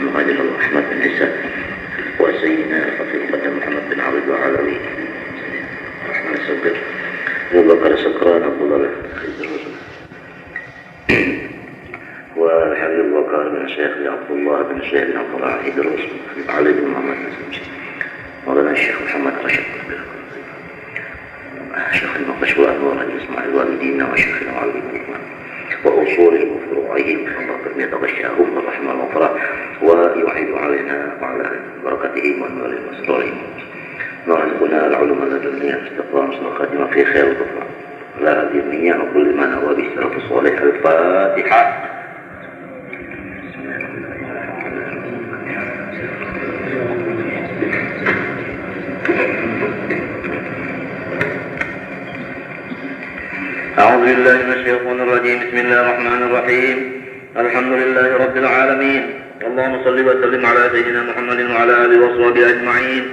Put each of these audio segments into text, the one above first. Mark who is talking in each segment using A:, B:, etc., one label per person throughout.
A: المهاجر أحمد بن عيسى وسيدنا رفيق القدم محمد بن عبد العالمي الرحمن السبق أبو بكر سكران أبو ضلال والحبيب بكر بن الشيخ عبد الله بن الشيخ بن عبد الله إدريس علي بن محمد مولانا الشيخ محمد رشد شيخ المقدشوان مولانا إسماعيل والدينا وشيخنا وعلي وأصولهم وفروعهم الله يتغشاهم بالرحمة والغفران ويوحد علينا وعلى بركتهم ونور مصدرهم وارزقنا العلوم اللدنية استقرام القادمة في خير الغفران لا دينية وكل ما نوى بالسلف الصالح. الفاتحة. أعوذ بالله من الشيطان الرجيم. بسم الله الرحمن الرحيم. الحمد لله رب العالمين، اللهم صل وسلم على سيدنا محمد وعلى آله وصحبه أجمعين.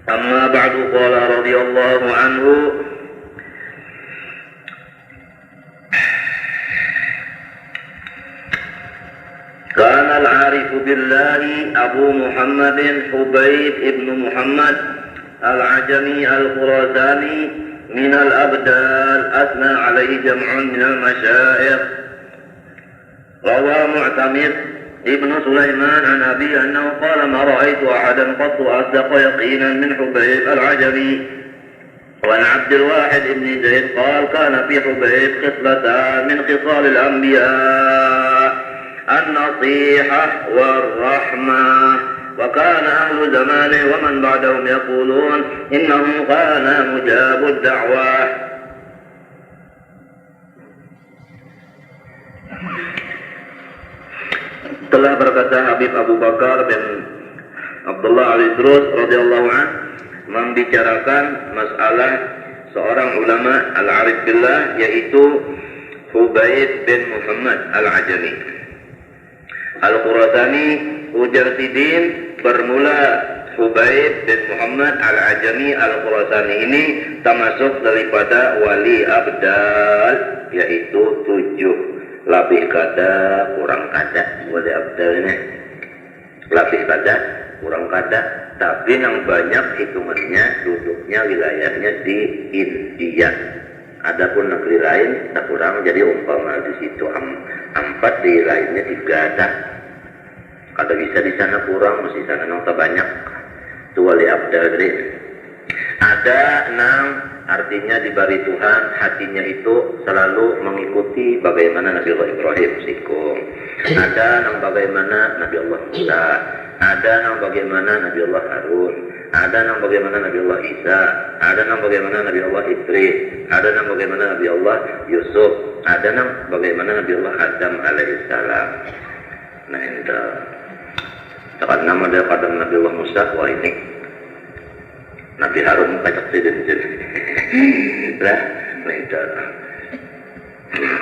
A: أما بعد، قال رضي الله عنه: كان العارف بالله أبو محمد حبيب ابن محمد العجمي الخراساني من الأبدال، أثنى عليه جمع من المشايخ. روى معتمر ابن سليمان عن أبي أنه قال: ما رأيت أحدا قط أصدق يقينا من حبيب العجمي. وعن عبد الواحد بن زيد قال: كان في حبيب خصلتان من خصال الأنبياء: النصيحة والرحمة. وكان أهل زمانه ومن بعدهم يقولون إنه كان مجاب الدعوة. Telah berkata Habib Abu Bakar bin Abdullah al-Idrus radhiyallahu anhu membicarakan masalah seorang ulama al-arif billah, yaitu Hubaib bin Muhammad al-Ajami al-Khurasani. Ujar Sidin, bermula Hubaib bin Muhammad al-Ajami al-Khurasani ini termasuk daripada wali abdal, yaitu 7, lebih kada kurang kada. Wali abdal ini lebih kada kurang kada, tapi yang banyak hitungannya duduknya wilayahnya di India. Adapun negeri lain tak kurang, jadi umpama di situ 4, di lainnya 3 ada. Kalau bisa di sana kurang, mesti sana nota banyak. Itu wali abdal. Ada 6, artinya diberi Tuhan, hatinya itu selalu mengikuti bagaimana Nabi Allah Ibrahim sikung. Ada 6 bagaimana Nabi Allah Musa. Ada 6 bagaimana Nabi Allah Harun. Ada 6 bagaimana Nabi Allah Isa. Ada 6 bagaimana Nabi Allah Idris. Ada 6 bagaimana Nabi Allah Yusuf. Ada 6 bagaimana Nabi Allah Adam alaihissalam. Nah, itu tekan nama dia pada Nabi Allah Musa. Wah, ini Nabi Harun kacak sidin lah. Nah, itu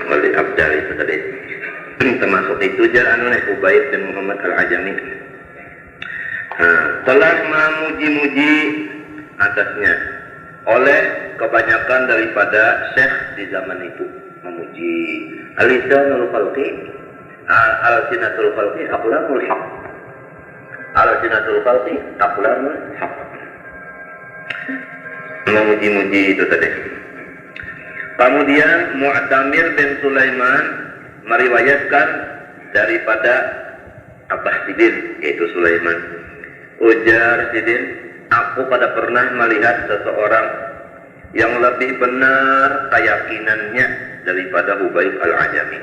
A: wali abdal itu tadi. Termasuk itu jalan oleh Hubaib bin Muhammad al-Ajami. Telah memuji-muji atasnya oleh kebanyakan daripada syekh di zaman itu. Memuji al-lisanul khalqi, al-sinatul khalqi aqlamul haq. Al-sinatul khalqi aqlamul haq. Memuji-muji itu tadi. Kemudian Mu'tamir bin Sulaiman meriwayatkan daripada Abah Sidin, yaitu Sulaiman. Ujar Sidin, aku pada pernah melihat seseorang yang lebih benar keyakinannya daripada Hubaib al-Ajami.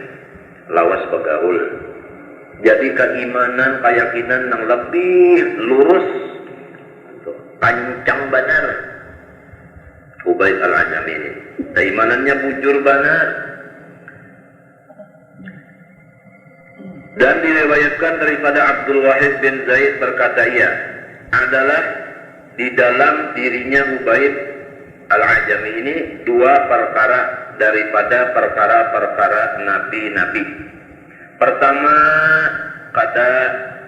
A: Lawas begaul. Jadi keimanan, keyakinan yang lebih lurus, kancang benar Hubaib al-Ajami ini. Keimanannya bujur benar. Dan diriwayatkan daripada Abdul Wahid bin Zaid berkata, ia adalah di dalam dirinya Hubaib al-Ajami ini 2 perkara daripada perkara-perkara nabi-nabi. Pertama, kata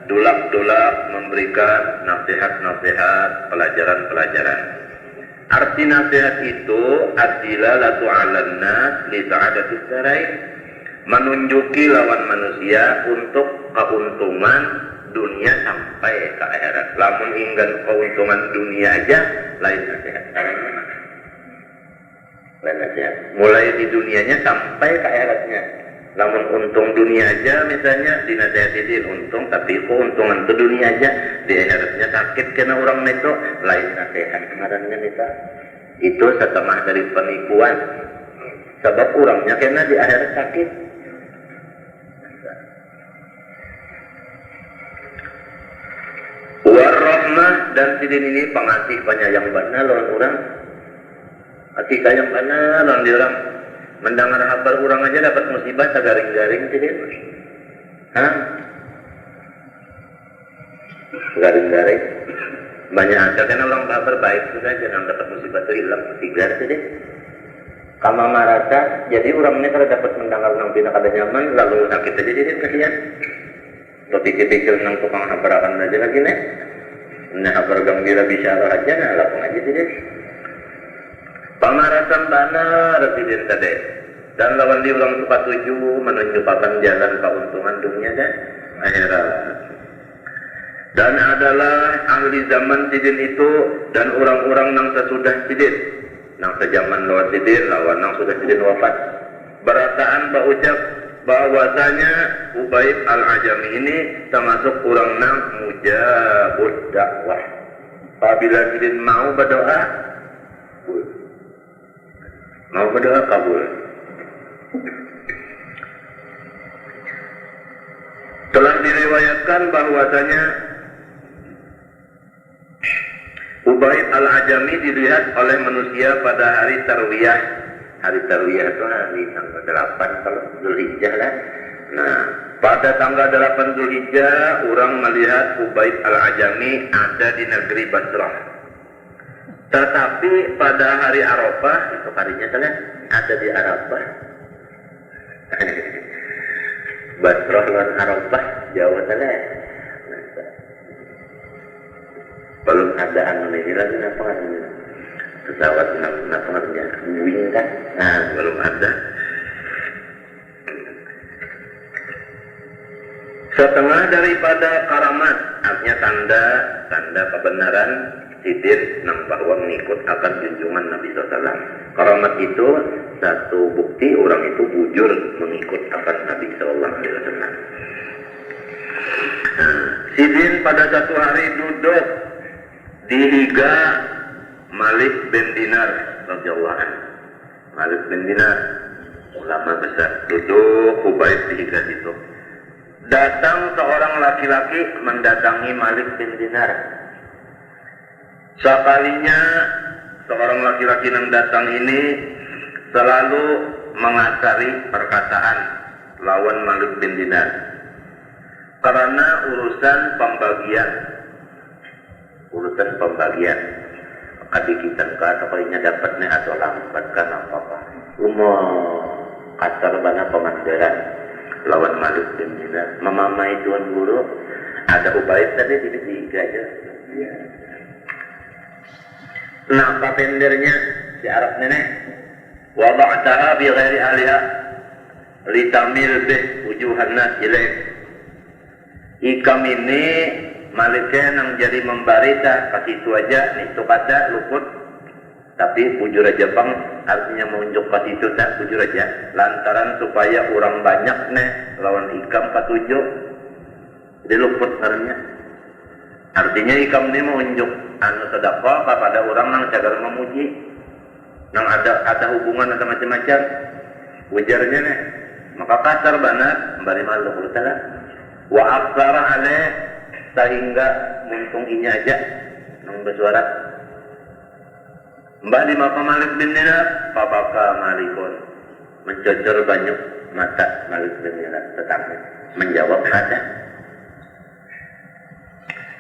A: dulak-dulak memberikan nasihat-nasihat, pelajaran-pelajaran. Arti nasihat itu ad-dilalatu 'alan nas li sa'adatis darain, menunjuki lawan manusia untuk keuntungan dunia sampai ke akhirat. Lamun ingin keuntungan dunia aja lain nasihat. Lain nasihat. Mulai di dunianya sampai ke akhiratnya. Lamun untung dunia aja misalnya dinasihati untung, tapi keuntungan ke dunia aja di akhiratnya sakit kena orang itu lain nasihat kemarinnya kita. Itu setengah dari penipuan. Sebab orangnya kena di akhirat sakit. Warahmah dan sidin ini pengasih penyayang bana lawan orang. Kasih sayang bana lawan orang. Mendengar kabar orang aja dapat musibah sagaring-garing sidin. Hah? Garing-garing. Banyak ada kan orang kabar baik sudah jangan dapat musibah itu hilang tiga sidin. Kama marasa jadi orang ini kalau dapat mendengar nang bina kada nyaman lalu sakit aja sidin kasihan. Lo pikir-pikir nang tukang habarakan aja lagi nih. Nah habar gembira bicara aja nah lapang aja sih deh. Pamarasan benar residen tadi. Dan lawan di ulang suka tuju menunjukkan jalan keuntungan dunia dan akhirat. Dan adalah ahli zaman sidin itu dan orang-orang nang sesudah sidin. Nang sejaman lawan sidin lawan nang sudah sidin wafat. Berataan berucap bahwasanya Ubaid al-Ajami ini termasuk orang nang mujabud dakwah. Apabila sidin mau berdoa, mau berdoa kabul. Telah diriwayatkan bahwasanya Ubaid al-Ajami dilihat oleh manusia pada hari Tarwiyah. Hari Tarwiyah itu hari tanggal 8 kalau Zulhijjah lah. Nah, pada tanggal 8 Zulhijjah orang melihat Ubaid al-Ajami ada di negeri Basrah. Tetapi pada hari Arafah, itu harinya kan ada di Arafah. Basrah lawan Arafah jauh sana. Belum ada anu ini lagi apa pesawat nafarnya wing kan? Nah, belum ada. Setengah daripada karamat, artinya tanda kebenaran sidin nang bahwa mengikut akan junjungan Nabi SAW. Karamat itu satu bukti orang itu bujur mengikut akan Nabi SAW. Sidin pada satu hari duduk di higa Malik bin Dinar radhiyallahu anhu. Malik bin Dinar ulama besar duduk Ubaid di higa itu. Datang seorang laki-laki mendatangi Malik bin Dinar. Sekalinya seorang laki-laki yang datang ini selalu mengasari perkataan lawan Malik bin Dinar karena urusan pembagian kadikitan ka atau kalinya dapatnya atau lambatkan apa-apa kasar bana pemandaran lawan Malik bin Dinar. Memamai tuan guru ada Ubaid tadi di tiga aja. Nah kapendernya si Arab nenek wada'taha bi ghairi ahliha litamil bih wujuhan nas ilaih. Ikam ini Maliknya nang jadi membarita kasih itu aja nih itu kata luput tapi bujur aja bang artinya menunjuk kasih itu tak bujur aja lantaran supaya orang banyak nih lawan ikam katujuh jadi luput karena artinya ikam ini menunjuk anu sedekah kepada orang nang cagar memuji nang ada hubungan atau macam-macam ujarnya nih maka kasar banget bari malu utara wa aksara alaih sehingga muntung ini aja nang bersuara mbak di maka Malik bin Dinar papaka Malikun mencocor banyak mata Malik bin Dinar tetangga menjawab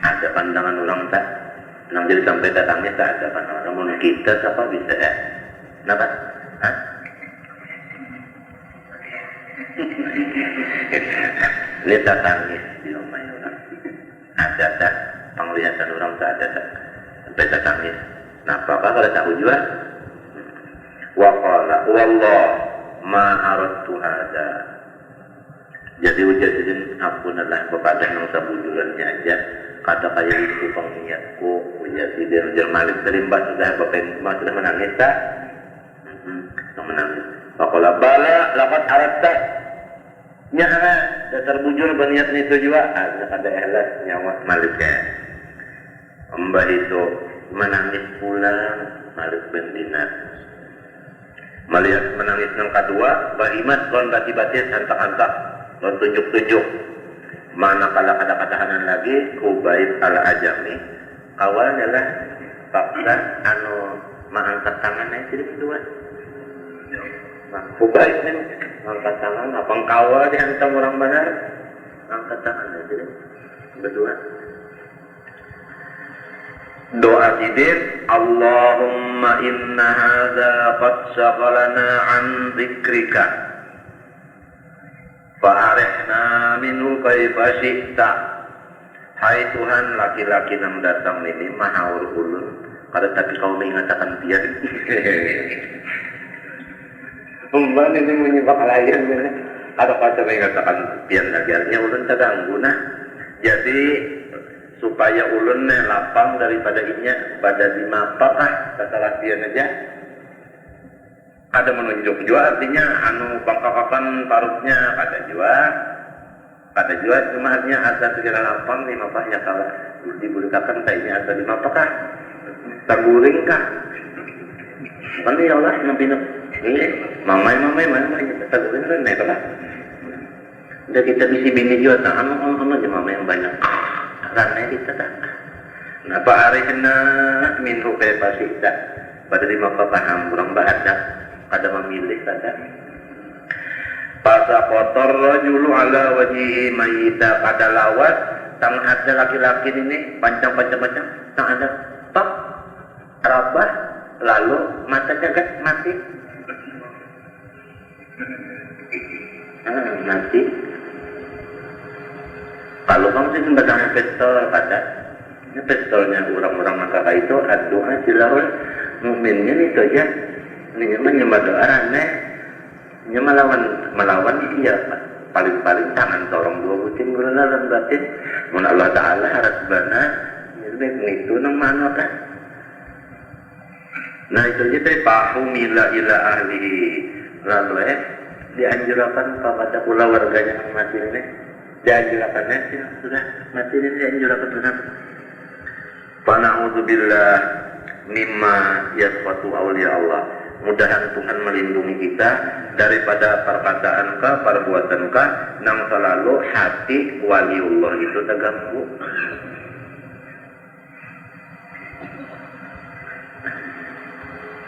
A: ada pandangan orang tak nang jadi sampai datangnya tak ada pandangan orang kita siapa bisa ya kenapa? Hah? Ini datangnya di rumah orang ada tak penglihatan orang tak ada tak sampai datangnya nah apakah kalau tahu juga wa qala wallah ma aradtu hada Jadi ujadin ampunanlah kepada yang sabujurannya aja. Kata kayak itu pengingatku ujadin ujar Malik terimbas sudah bapak sudah menangis tak? Menangis. Pakola bala lapat arata nyara dasar bujur berniat itu juga ada ikhlas nyawa Malik ya. Mbah itu menangis pulang Malik bin Dinar. Melihat menangis yang kedua, Bahimat kon bati-bati hantak-hantak, kon tunjuk-tunjuk. Mana kala kata-katahanan lagi Khubaib al-Ajami. Awalnya lah paksa anu mengangkat tangannya jadi kedua. Khubaib ini mengangkat tangan, apa kawal dihantam orang benar, angkat tangannya jadi kedua. Doa sidin, Allahumma inna hadza qad syaghalana an dzikrika fa'arihna minhu kaifa syi'ta. Hai Tuhan, laki-laki yang datang ini mahaur ulun kada tapi kau mengatakan pian. Umban ini menyebab layan ini ada kata mengatakan pian agarnya ulun terganggu nah. Jadi supaya ulun lapang daripada inya pada dimapakah setelah dia aja ada menunjuk juga artinya anu bangkakan parutnya pada juga cuma artinya ada segala lapang dimapaknya kalau dibulikakan kayaknya ada dimapakah terguring kah kan ya Allah nabi mamai terguring kan nih lah udah kita bisi bini juga anu aja mamai yang banyak karena kita tak. Napa arihna minhu kaifa syi'ta. Pada lima paham kurang bahasa kada memilih kada. Pasa kotor rajulu ala wajhi mayita kada lawat tang ada laki-laki ini pancang tang ada pak rabah lalu mata jagat mati. Mati. Kalau kamu sih sembarangan pistol pada ini pistolnya orang-orang maka itu doa silahul mukminnya itu aja ini nyembah doa aneh melawan iya paling tangan torong dua butin dalam batin mun Allah Ta'ala harap bana ini itu nang mana kan nah itu aja teh pahumila ila ahli lalu dianjurkan kepada pula warganya yang mati ini dianjurkannya sudah mati ini dianjurkan benar. Pana'udzubillah mimma yasfatu awliya Allah. Mudahan Tuhan melindungi kita daripada perkataan ka, perbuatan ka nang selalu hati waliullah itu terganggu.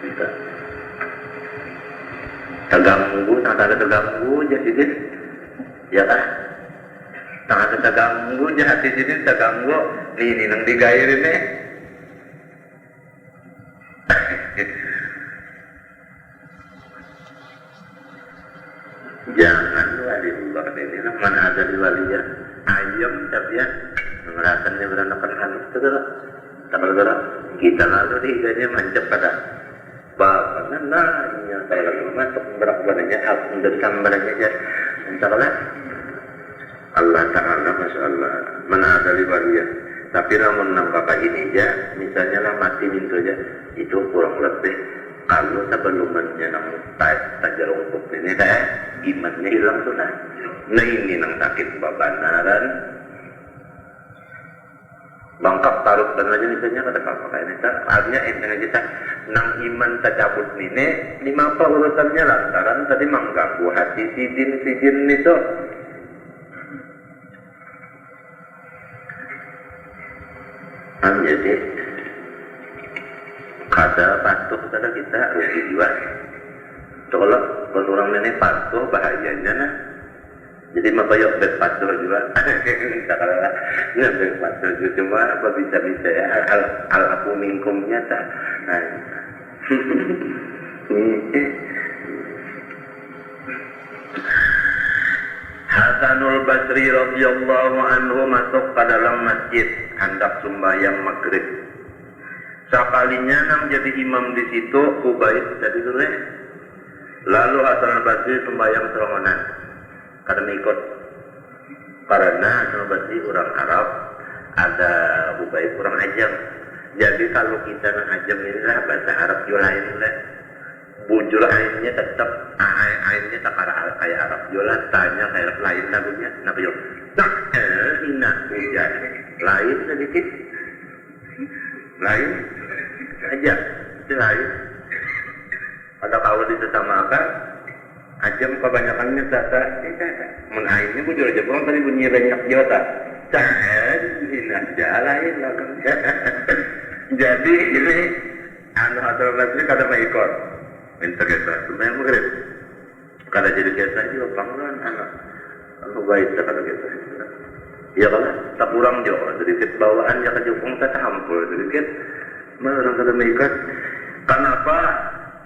A: Kita terganggu, jadi ya kan? Tangan terganggu, hati sini terganggu, ini nang digair ini. Jangan waliullah ini, mana ada di waliya ayam tapi ya merasakannya beranakan halus segera, tak segera kita lalu diganya mancap pada bapak nanya kalau masuk berak badannya aku dari sambarannya aja, entahlah. Allah Ta'ala Masya Allah mana ada liwaliya tapi namun nang kakak ini aja misalnya lah mati minta aja itu kurang lebih kalau sebelumnya nang tajarungkuk ini imannya hilang sudah nah ini nang sakit babanaran bangkap taruh dan aja misalnya kada kakak ini artinya enteng aja nang iman tercabut ini lima apa urusannya lantaran tadi mengganggu hati sidin itu jadi kada patuh kada kita rugi jiwa. Kalau orang ini patuh bahayanya nah. Jadi makanya bet patuh juga. Kalau nggak bet patuh juga cuma apa bisa ya al aku minkumnya tak. Hasanul Basri radhiyallahu anhu masuk ke dalam masjid hendak sembahyang maghrib. Sekalinya nang jadi imam di situ Khubaib tadi dulu Lalu Hasan al Basri sembahyang serongonan. Karena ikut Karena berarti orang Arab ada Ubaid orang Ajam. Jadi kalau kita Ajam ini lah bahasa Arab juga lain lah. Bujur ainnya tetap ainnya tak kayak Arab juga, tanya kayak lain lagunya. Nabi yo. Nah, ina hujan lain sedikit. Lain aja, itu lain. Ada kalau disamakan Ajam kebanyakannya tata menaiknya bujur aja orang tadi bunyi renyak jota ina lain lagu. Jadi ini anu atau lagi kada maikor minta kita sebenarnya mungkin kada jadi kita juga panggilan anak anu baik kada kita. Ya kalau tak kurang juga sedikit bawaan ya kejupung tak hampur sedikit orang kada maikor. Kenapa?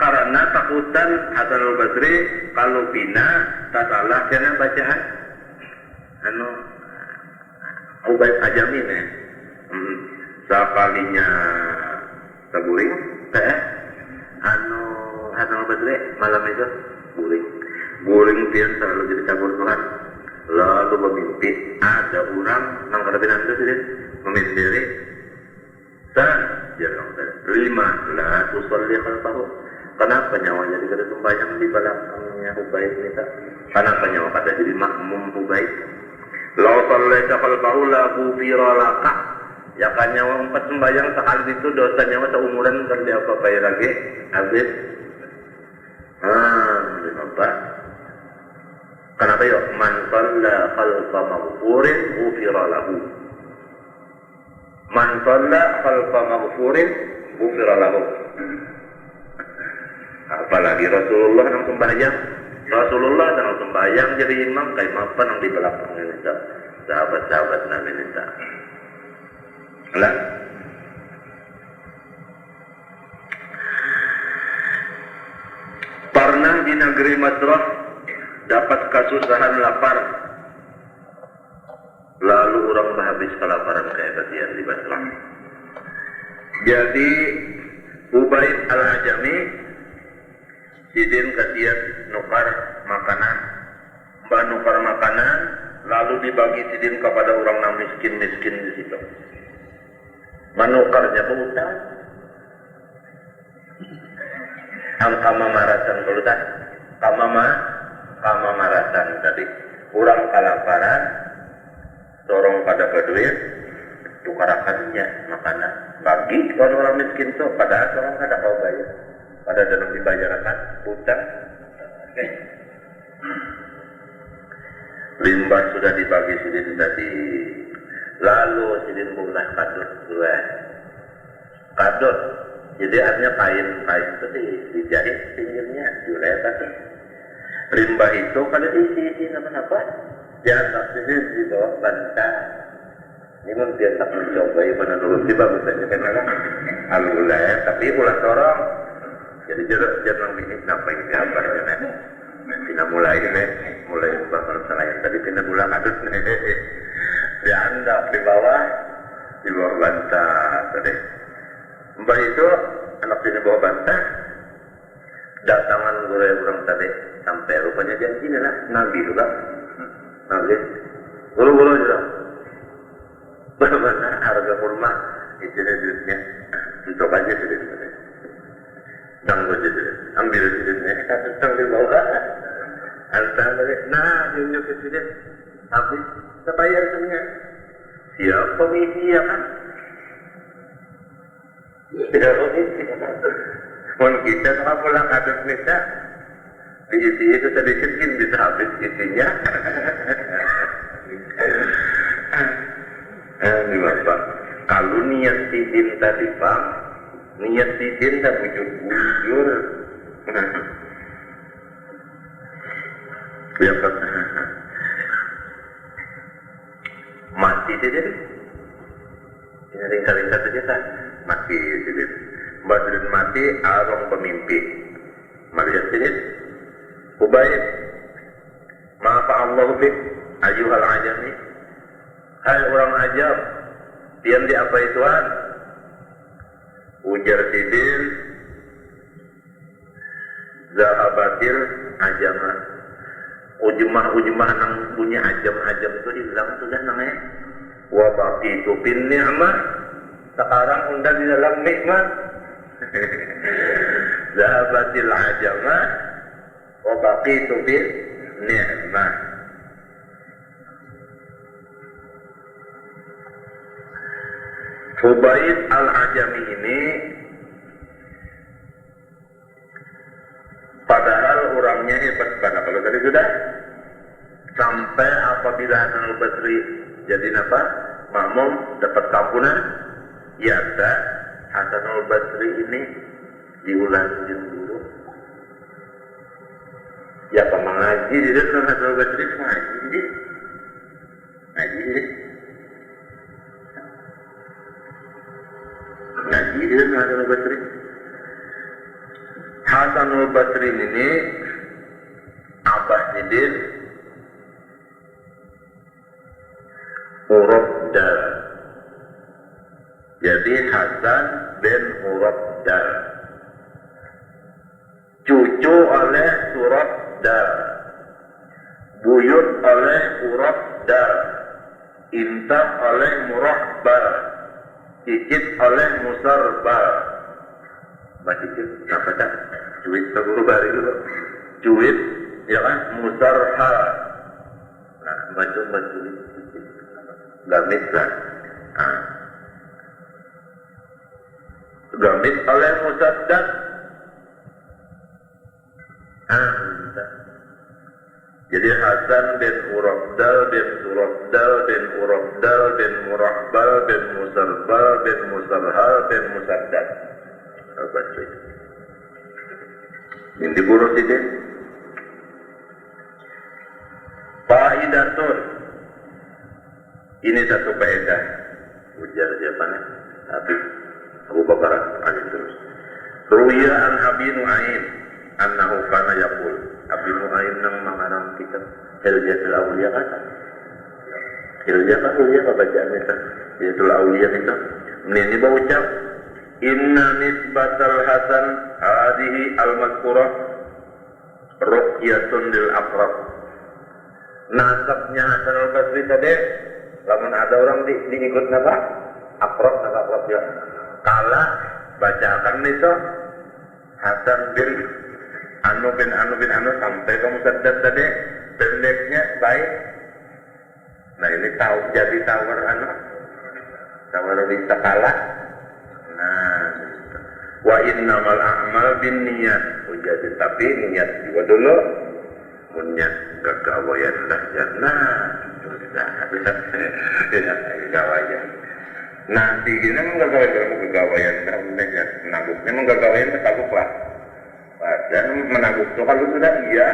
A: Karena takutan Hasan al-Basri kalau bina tak salah karena bacaan anu Ubaid Ajami nih sekalinya terguling anu Hasan al-Basri malam itu guling pian selalu jadi cabur Tuhan lalu bermimpi ada orang nang kada binanda sih memindiri dan jangan lima lah usolli khalfahu. Kenapa nyawa jadi kada sembahyang di belakangnya Ubaid ini tak? Kenapa nyawa kada jadi makmum Ubaid? Law sallaita khalfahu la ghufira laka. Ya kan nyawa empat sembahyang sekali itu dosa nyawa seumuran kerja apa bayar lagi habis. Kenapa? Kenapa yuk? Man shalla khalfa maghfurin ghufira lahu. Man shalla khalfa maghfurin ghufira lahu. Apalagi Rasulullah yang sembahyang, Rasulullah yang sembahyang jadi imam kayak apa yang di belakang ini tak? Sahabat-sahabat Nabi ini tak? Lah. Pernah di negeri Madrah dapat kesusahan lapar, lalu orang habis kelaparan kayak kasihan di Madrah. Jadi Ubaid al-Ajami sidin kasihan nukar makanan, mbak nukar makanan, lalu dibagi sidin kepada orang yang miskin di situ. Menukarnya ke utang, angka maratan dulu tak, kama maratan tadi, orang kelaparan, dorong pada berduit, tukarakannya makanan, bagi kalau orang miskin tuh, pada orang kada kau bayar. Pada dalam dibayarkan utang. Limbah sudah dibagi sidin tadi. Lalu sidin mulai kadut dua. Kadut. Jadi artinya kain itu dijahit pinggirnya juletan. Limbah itu kalau diisi apa? Dianggap sidin di bawah bantal. Ini mungkin tak mencoba menurut tiba misalnya karena alulai tapi ulah sorong. Jadi jangan bikin sampai ini apa ya kita mulai bahkan selain tadi kita mulai adut di anda di bawah bantal tadi mbak itu anak sini bawa bantal datangan orang tadi sampai rupanya janji lah nabi juga nabi bulu juga bagaimana harga kurma itu duitnya untuk aja tadi tangguh jadi ambil sidinnya sambil bawa antar balik nah tunjuk ke sidin habis kita bayar semuanya siap komisi ya kan tidak komisi pun kita sama pulang aduk kita diisi itu sedikit kan bisa habis isinya ini bapak kalau niat sidin tadi pak niat sidin tak bujur-bujur ya kan mati sidin ini ringkal-ringkal saja tak mati sidin badrin mati arong pemimpi mari sidin Ubaid maaf Allah bik ayuhal ajami hai orang ajam pian di apa ituan ujar sidin zahabatil ajama ujmah nang bunyi ajam itu hilang sudah namanya. Wa baqitu bin ni'mah, sekarang undang di dalam nikmat. Zahabatil ajamah wa baqitu bin ni'mah. Fubaid al-Ajami ini padahal orangnya hebat banget. Kalau tadi sudah sampai apabila Hasan al-Basri jadi apa? Makmum dapat kampunan, ya tak Hasan al-Basri ini diulangi dulu. Ya apa mengaji di dalam Hasan al-Basri ngaji di dalam Hasan al-Basri. Hasan al-Basri ini abah Nidin Urabdal. Jadi Hasan bin Urabdal, cucu oleh Surabdal, buyut oleh Urabdal, intah oleh Murahbal, cicit oleh Musarbal. Baca apa tak? Cuit terguru bari dulu. Cuit, ya kan? Musarha. Nah, baca Gamit lah. Gamit oleh Musaddad. Jadi Hasan bin Urabdal bin Surabdal bin Urabdal bin Murahbal bin Musarbal bin Musarhal bin Musaddad. Al-Basri. Ini diurus ini. Faidatun. Ini satu faedah. Ujar siapa nih? Habib Abu Bakar Ali terus. Ruya an Abi Nu'aim annahu kana yaqul. Abi Nu'aim nang mengarang kitab Hilyatul Auliya kata. Hilyatul Auliya apa bacaan itu? Hilyatul Auliya itu. Ini bawa ucap inna nisbatal Hasan hadhihi al-mazkurah ruqyatun lil aqrab. Nasabnya Hasan al-Basri tadi, lamun ada orang diikut napa? Aqrab ya. Kala bacakan itu Hasan bin Anu sampai kamu sadar tadi pendeknya baik. Nah ini tahu jadi tawar bisa kalah. Nah, wa innamal a'mal bin niat. Jadi tapi niat juga dulu. Niat gagawayan dah jannah. Sudah gagawayan. Nanti gini menggagawayan dah niat menaguknya menggagawayan menaguk lah. Dan menaguk itu kalau sudah iya.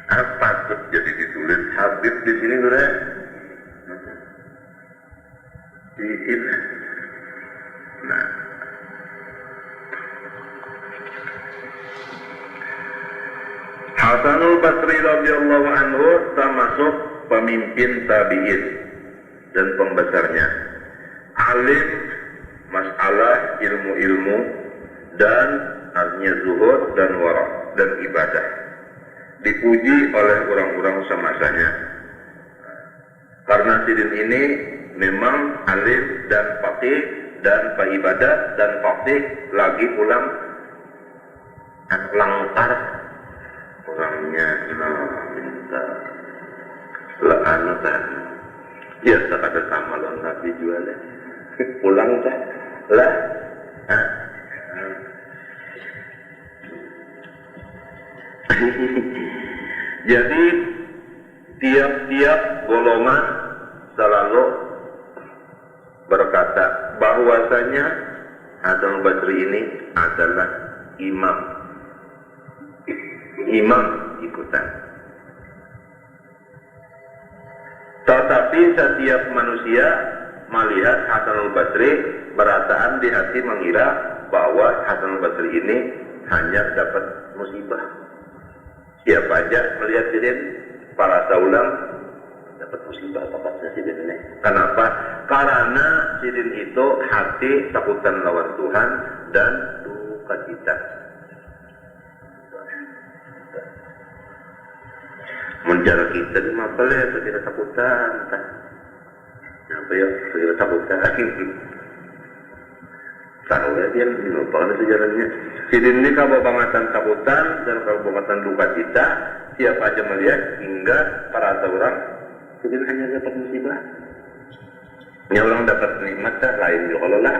A: Apa tuh jadi ditulis Habib di sini sudah. Nah, Hasanul Basri radhiyallahu anhu termasuk pemimpin tabi'in dan pembesarnya, alim masalah ilmu-ilmu dan artinya zuhud dan wara dan ibadah, dipuji oleh orang-orang semasanya. Karena sidin ini memang alim dan faqih dan ibadah dan faqih lagi pulang langkar orangnya minta la'anatan ya tak ada sama lawan Nabi jualnya pulang tak lah jadi tiap-tiap golongan selalu berkata bahwasanya Hasan al-Basri ini adalah imam ikutan. Tetapi setiap manusia melihat Hasan al-Basri perasaan di hati mengira bahwa Hasan al-Basri ini hanya dapat musibah. Siapa aja melihat sidin para saulam dapat musibah pakatnya sidin ini. Kenapa? Karena sidin itu hati takutan lawan Tuhan dan duka cita. Mencara kita ni apa lah, kita takutan. Apa ya, kita takutan. Tahu ya dia, lupa kan sejarahnya. Sidin ini kababangatan takutan dan kababangatan duka cita. Siapa aja melihat hingga para orang, sidin hanya dapat musibah. Yang orang dapat nikmat lain juga kalau lah.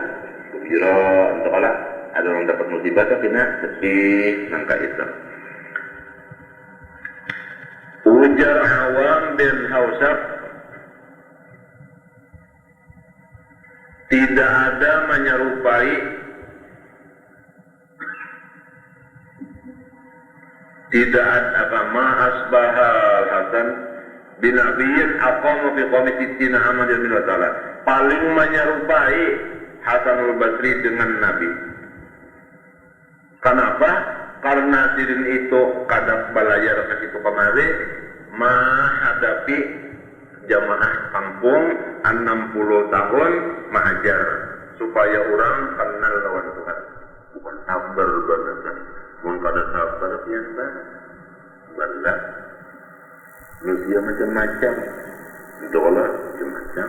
A: Gembira, untuk kalau ada orang dapat musibah tapi nak sedih nangka itu. Ujar Awam bin Hausab, tidak ada menyerupai tidak ada apa ma asbahal Hasan bin Abiyyin aqama fi qawmi sittina aman min ta'ala. Paling menyerupai Hasanul Basri dengan Nabi. Kenapa? Karena Sidin itu kadang balayar ke situ kemari menghadapi jamaah kampung 60 tahun mengajar supaya orang kenal lawan Tuhan. Bukan sabar banget. Bukan pada sabar biasa. Banyak. Manusia macam-macam. Dolar macam-macam.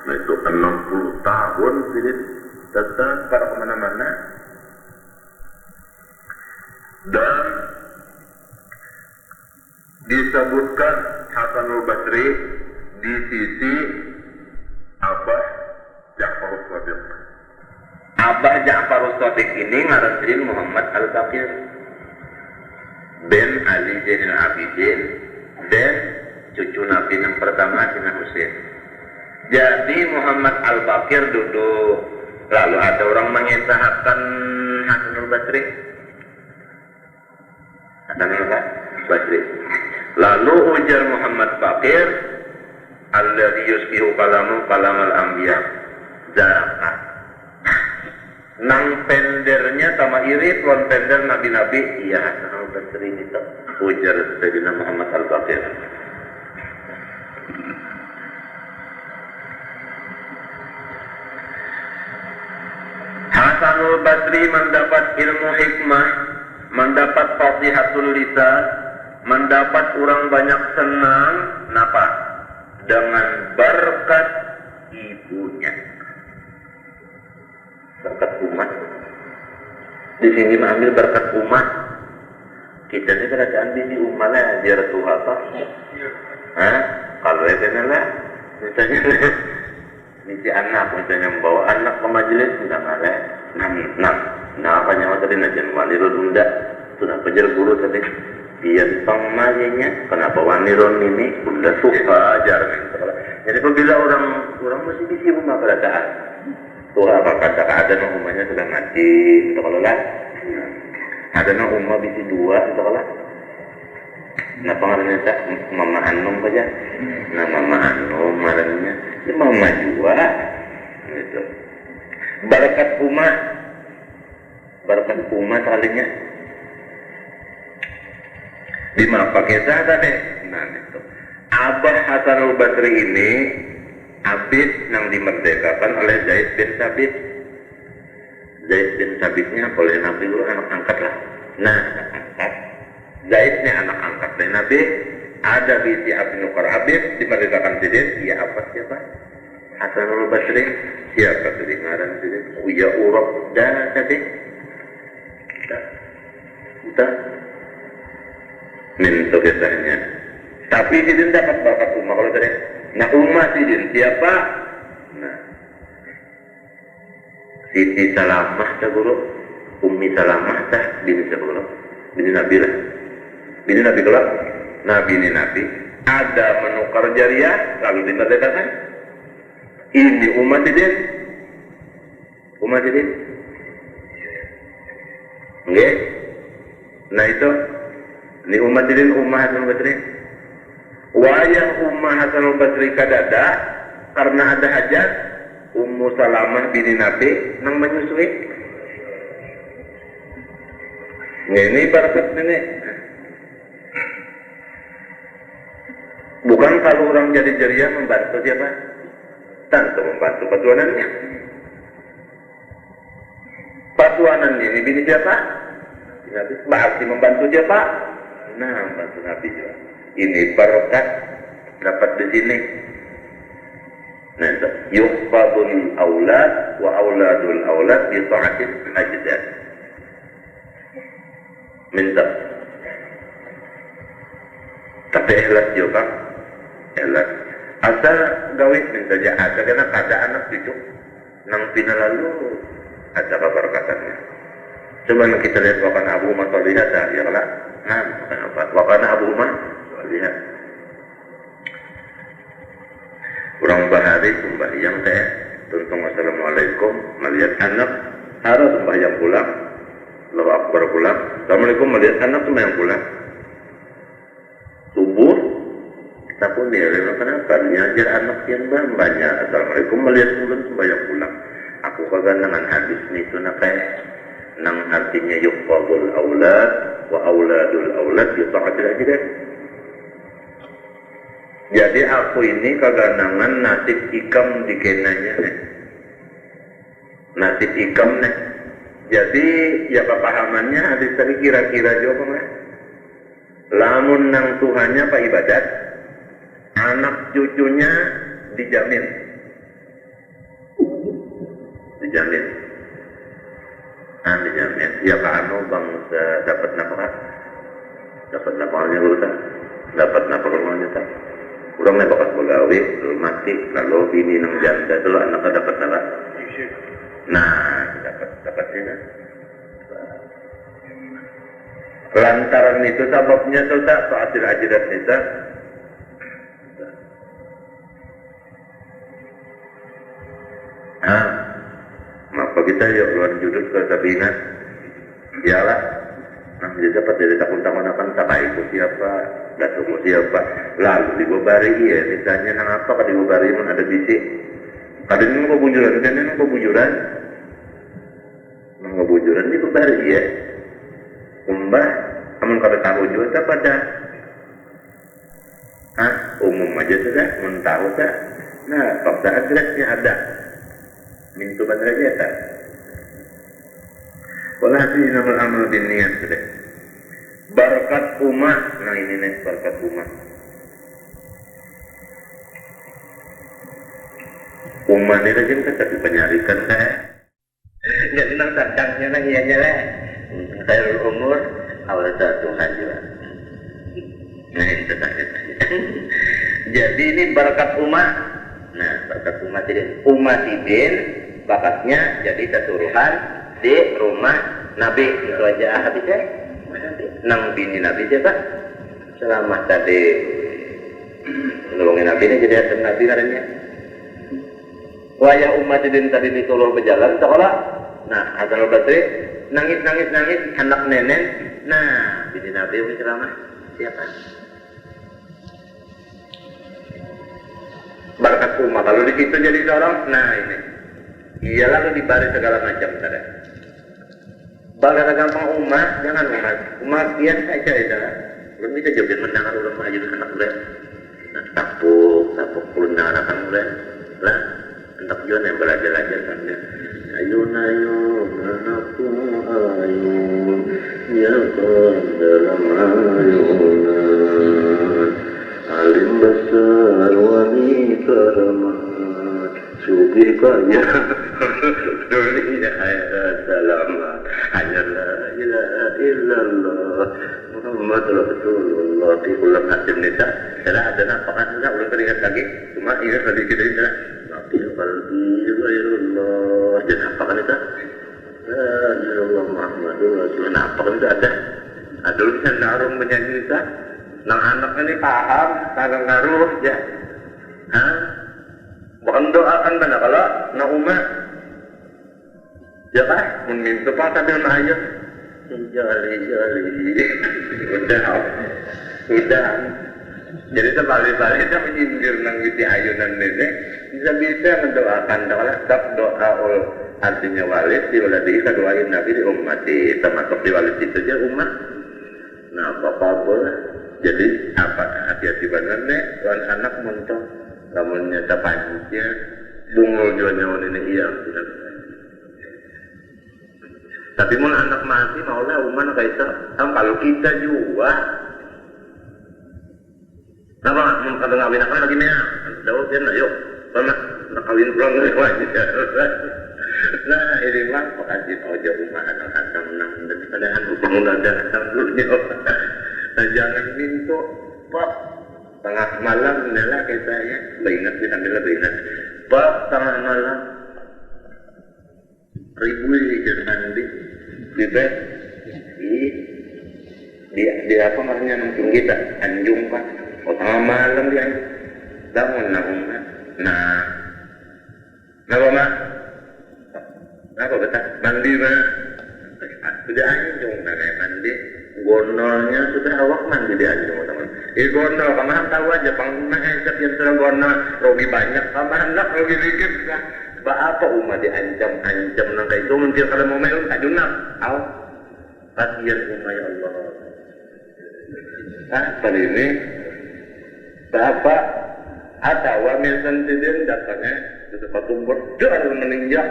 A: Nah itu 60 tahun Sidin tetap para kemana-mana. Dan disebutkan Hasanul Basri di sisi Abah Ja'far Shadiq. Abah Ja'far Shadiq ini ngarantin Muhammad Al-Baqir bin Ali Zainal Abidin dan cucu Nabi yang pertama Sina Husain. Jadi Muhammad Al-Baqir duduk, lalu ada orang mengisahkan Hasanul Basri. Hasanul Basri. Lalu ujar Muhammad Baqir, alladzi yusbihu kalamu kalamal anbiya. Zaka. Nang pendernya sama irit, lawan pender nabi-nabi, iya Hasanul Basri itu. Ujar Sayyidina Muhammad Al-Baqir. Hasanul Basri mendapat ilmu hikmah, mendapat fasihatul lisan, mendapat orang banyak senang, kenapa? Dengan berkat ibunya. Berkat umat. Di sini mengambil berkat umat. Kita ini kerajaan di umat lah, biar Tuhan apa? Hah? Kalau ya lah, misalnya misi anak, misalnya membawa anak ke majelis, tidak ngalah. Nah, apanya mau tadi najan wanirun unda, sudah pejar guru tadi. Biar pengmalinya, kenapa wanirun ini udah suka ajar kan? Jadi apabila orang masih di rumah kerajaan, tuh apa kata ada rumahnya sudah mati, gitu kalau lah. Ada rumah bisi dua, gitu kalau lah. Nah pengaruhnya tak Mama Anum saja. Nah Mama Anum marahnya, ini Mama Jua, gitu. Barakat umat kalinya di mana pakai tadi. Nah itu Abah Hasanul Basri ini abid yang dimerdekakan oleh Zaid bin Sabit. Zaid bin Sabitnya oleh Nabi dulu anak angkat lah. Nah anak angkat Zaidnya anak angkat dari Nabi. Ada binti Abi Nukar Abid dimerdekakan Sidin. Dia apa siapa? Hasanul Basri. Siapa tadi ngaran Sidin? Uya Urok dah tadi. Entah minta kisahnya. Tapi Sidin dapat bakat umat kalau tadi. Nah umat Sidin siapa? Nah Siti Salamah tak guru, Ummi Salamah tak bini siapa guru? Bini Nabi lah. Bini Nabi kalau? Nah bini Nabi ada menukar jariah lalu dimerdekakan. Ini umat Sidin. Umat Sidin. Oke? Nah itu ini umat Sidin Ummah Hasanul Basri. Wayang Ummah Hasanul Basri kadada karena ada hajat Ummu Salamah bini Nabi nang menyusui. Nah, ini barakat ini. Bukan kalau orang jadi jariah membantu siapa? Tentu membantu patuanannya. Patuanan ini bini siapa? Nabi. Berarti membantu siapa? Nah, membantu Nabi juga. Ini berkat dapat di sini. Nah, yuhfadul aulad wa auladul aulad bi ta'atil ajdad. Minta. Tapi ikhlas juga, ikhlas. Asal gawe minta aja ada karena ada anak cucu nang pina lalu ada keberkatannya. Coba kita lihat wakan Abu Umar lihat ya lah. Nah, apa? Wakan Abu Umar lihat. Kurang bahari sembahyang teh, tuntung assalamualaikum, melihat anak harus sembahyang pulang, Allahu Akbar pulang, assalamualaikum melihat anak sembahyang pulang. Subuh, kita pun ya, kenapa? Diajar anak yang banyak, assalamualaikum melihat bulan sembahyang pulang. Aku kagak dengan hadis nih itu nak kayak nang artinya yuqabul aulad wa auladul aulad yuta'atil ajdad. Jadi aku ini kaganangan nasib ikam di kenanya nih. Nasib ikam nih. Jadi ya kepahamannya hadis tadi kira-kira juga nggak? Lamun nang Tuhannya pak ibadat, anak cucunya dijamin. Dijamin. Dijamin. Ya Pak Anu bangsa dapat nafkah. Dapat nafkahnya urusan. Dapat nafkahnya tak. Kurang nih bakat begawi, lalu mati, lalu bini nang janda, lalu anaknya dapat apa? Nah, dapat ini. Lantaran itu sebabnya tuh tak ta'atil ajdad nisa. Maka kita ya keluar judul ke Sabina. Iyalah. Nah, jadi dapat dari takun-takun akan tak ikut siapa, datuk siapa. Lalu dibobari ya, misalnya nang apa kalau dibobari mana ada bisik. Kadang ini kebujuran, kadang ini kebujuran. Kebujuran dibobari ya. Umbah, namun kalau tahu juga tak pada. Umum aja sudah, tahu tak. Nah, fakta adresnya ada. Mintu aja tak. Walhasil inamal amal bin niat sudah. Berkat umat, nah ini nih berkat umat. Umat ini rajin kan tapi penyarikan saya. Jadi nang tandangnya nang ianya lah. Khairul umur awal satu hajilah. Nah itu tadi. Jadi ini berkat umat. Nah berkat umat ini umat idin bakatnya jadi keturunan di rumah Nabi. Itu aja habisnya. Nang bini Nabi aja Pak. Selama tadi nolongin Nabi ini jadi asal Nabi karena. Waya umat idin tadi ditolong berjalan sekolah. Nah Hasan al-Basri nangis anak nenek. Nah bini Nabi ini selama siapa? Berkat umat. Kalau di situ jadi seorang, nah ini. Iya lalu dibari segala macam tadi. Bagara gampang umat, jangan umat. Umat kian saja itu. Belum bisa jawabin mendengar ulama aja anak muda. Tapuk pulungan anak muda. Lah, hendak jual yang belajar sambil. Ayun anakku ayun, ya dalam ayunan. Alim besar wanita ramah. Sugi kaya dunia selamat hanya la ilaha illallah Muhammad Rasulullah di ulang hasim nisa saya ada nampakan enggak ulang teringat lagi cuma ingat tadi kita ini nabi qalbi ghairullah jadi nampakan itu la ilallah Muhammad Rasulullah nampakan itu ada bisa narung menyanyi itu nang anak ini paham tangan ngaruh ya bukan doakan mana kalau nak umat ya kan meminta pak sambil ayat jali udah jadi sebalik-balik kita menyindir nang witi ayunan nenek bisa mendoakan doa artinya walid diwaladi kadoain nabi di ummati termasuk di walid itu aja umat nah apa jadi apa hati-hati benar nih tuan anak mentok namun nyata panjangnya bungul juga nyawa ini iya tapi mau anak mati maulah umat kayak itu kalau kita juga Apa mau kata ngawin apa lagi nih? Jauh dia ayo. Mana nak kawin pulang lagi. Nah ini mah pakasih ojo rumah anak-anak menang daripada anu pengguna datang dulunya. Nah jangan minta pak tengah malam nela kayak saya. Beringat bisa bila beringat. Pak tengah malam ribu lijar mandi bibet di apa namanya nunggu kita anjung pak. Oh tengah malam dia bangun lah rumah. Nah, kenapa mak? Kenapa betah? Mandi mak? Sudah anjung nanti mandi. Gondolnya sudah awak mandi di anjung teman. Gondol, kamahan tahu aja. Panggungnya encap yang sudah gondol. Rogi banyak, kamahan nak rogi dikit. Apa umat diancam-ancam nang kayak itu mungkin kalau mau main tak junap. Aw, kasihan umat ya Allah. Apa ini? Bapak atau wamil sendirian datangnya sepatu berdor meninjak.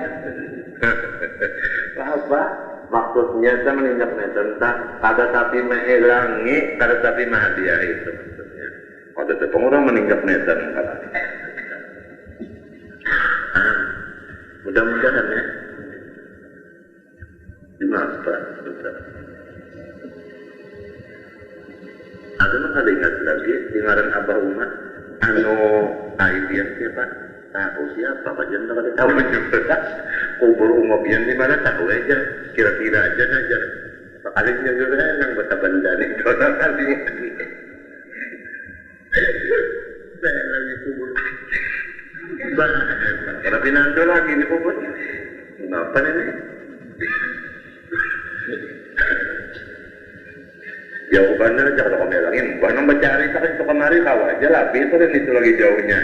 A: Apa maksudnya saya meninjak tentang kada tapi menghilangi, kada tapi menghadiah itu maksudnya. Kada tapi orang meninjak netan. Mudah-mudahan ya. Gimana Pak? Ada mah kada ingat lagi di ngaran Abah Umar. Aibian siapa? Tahu siapa? Kajian tak ada tahu juga. Kubur umobian di mana tahu aja. Kira-kira aja saja. Pakalingnya juga yang betabandani. Dona kali. Saya lagi kubur. Karena pinando lagi di kubur. Kenapa ini? Jawabannya jangan kau melangin, bukan mencari tak itu kemari kau aja lah, itu dan itu lagi jauhnya.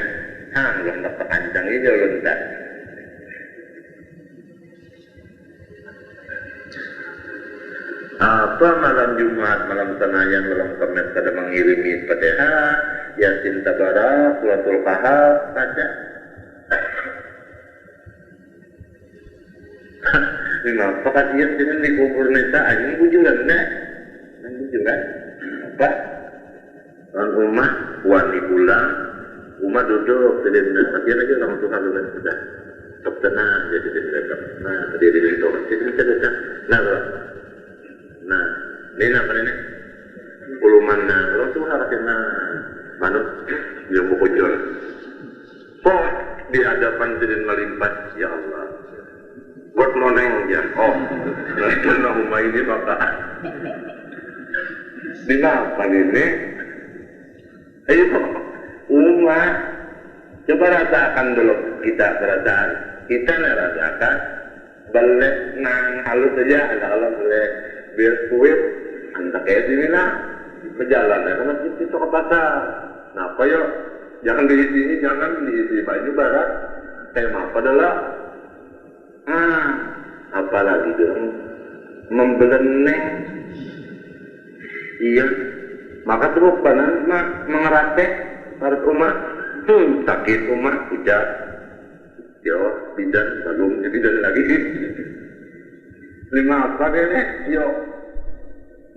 A: Belum tak terkancang ini jauh lontar. Apa malam Jumat, malam Senayan, malam Kamis kada mengirimi Fatihah, Yasin Tabarak, Suratul Kahf saja. Kenapa kasihan dengan dikubur neta anjing bujuran nek? Juga apa orang rumah wani pulang rumah duduk sedih kajian aja orang Tuhan dulu sudah tetap tenang jadi mereka nah berdiri di situ jadi bisa datang nah ini apa ini puluman orang Tuhan kena manut yang buku jual kok di hadapan sedih melimpah ya Allah buat loneng ya nah karena rumah ini bapak Kenapa ini? Ayo, umat, coba rasakan dulu kita perasaan. Kita rasakan, balik nang halus saja, kalau boleh berkuit, antak kayak sini lah, berjalan. Karena kita ke pasar. Kenapa yuk? Jangan di sini, jangan diisi baju barat. Tema apa adalah? Apalagi dong, membeleneng. Iya, maka terus banan mengerate harus umat, sakit umat ujar, jawab bidan belum bidan lagi. Lima apa deh nih, yo,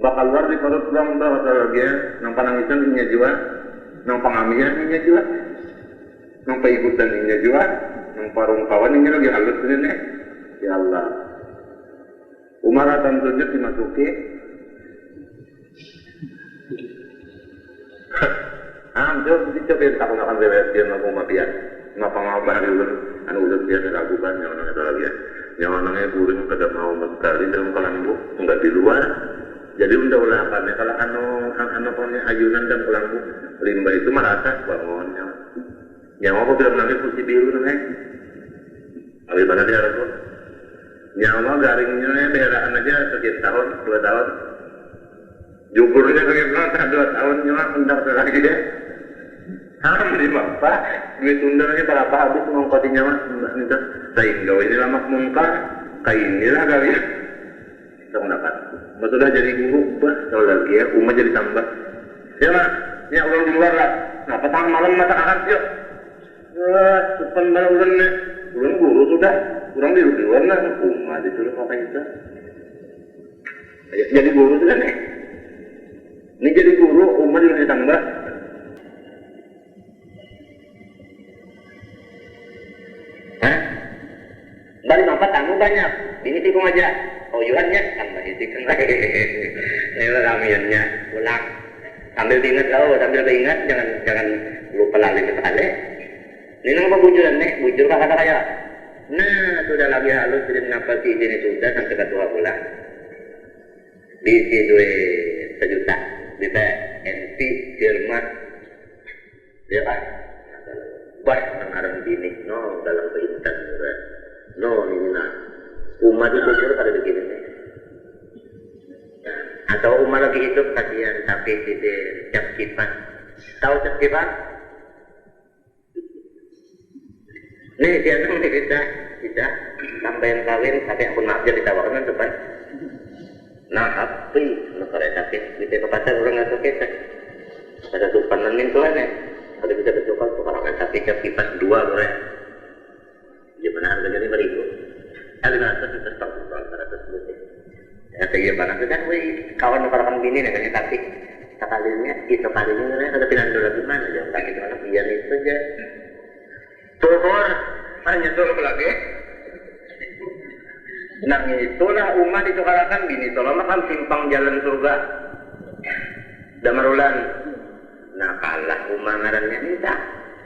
A: bakal luar di perut pulang dah atau lagi ya, nang panangisan ini juga, nang pengamian ini juga, nang paikutan ini juga, nang parung kawan ini lagi halus ini nih, ya Allah, umaratan tunjuk dimasuki. Jauh dicobain tak gunakan BWSD aku mabian ngapa ngabar anu udah dia meragukan yang orangnya lagi ya yang orangnya buring kada mau sekali dalam kelambu enggak di luar jadi ulapannya kalau anu punya ayunan dan kelambu limbah itu merata bangunnya yang aku bilang nanti kursi biru namanya abis mana dia aku yang mau garingnya beheraan aja sekian tahun 2 tahun jukurnya sekian 2 tahun nyawa mendak lagi dia di Pak, duit undarnya berapa habis mengkotinya mas, itu sehingga ini lama mungkar, kayak inilah kali ya, kita mendapat. Sudah jadi guru, bah, kalau lagi ya, umat jadi tambah. Ya mas, ya ulang di luar lah. Nah, petang malam mata akan yuk. Depan malam ulang guru sudah, ulang di luar lah, umat disuruh apa itu. Jadi guru sudah nih. Ini jadi guru, umat jadi tambah. kong aja. Oh yuannya tambah itu kan lagi. Ini ramiannya pulang. Sambil diingat sambil diingat jangan lupa lali sekali. Ini nang bujuran nih, bujur kata kaya. Nah, sudah lagi halus jadi mengapa si ini sudah sampai ke 2 bulan. Di situ 1 juta. Di NP Jerman. Ya kan? Bah mengarang bini, no dalam keinginan no ini nah. Umat itu bujur pada begini nih. Atau umat lagi hidup kasihan tapi tidak cap kipas. Tahu cap kipas? Nih dia nang kita sampai kawin tapi aku maaf jadi tawaran depan. Nah api negara tapi kita ke pasar orang nggak suka kita. Ada tupan nenin tuh nih. Ada bisa bertukar tuh orang tapi cap kipas 2 loh. Gimana harganya 5.000? Ada nggak kita stop antara tersebut. Ya kayak gimana tuh kan, kawan bini nih kayaknya tapi sekalinya itu kalinya ada pindah dulu gimana ya kan itu anak biar itu aja. Tuhur, hanya tuhur lagi. Nah itulah umat dicokarakan bini tolong makan simpang jalan surga. Damarulan. Nah kalah umat ngarannya minta.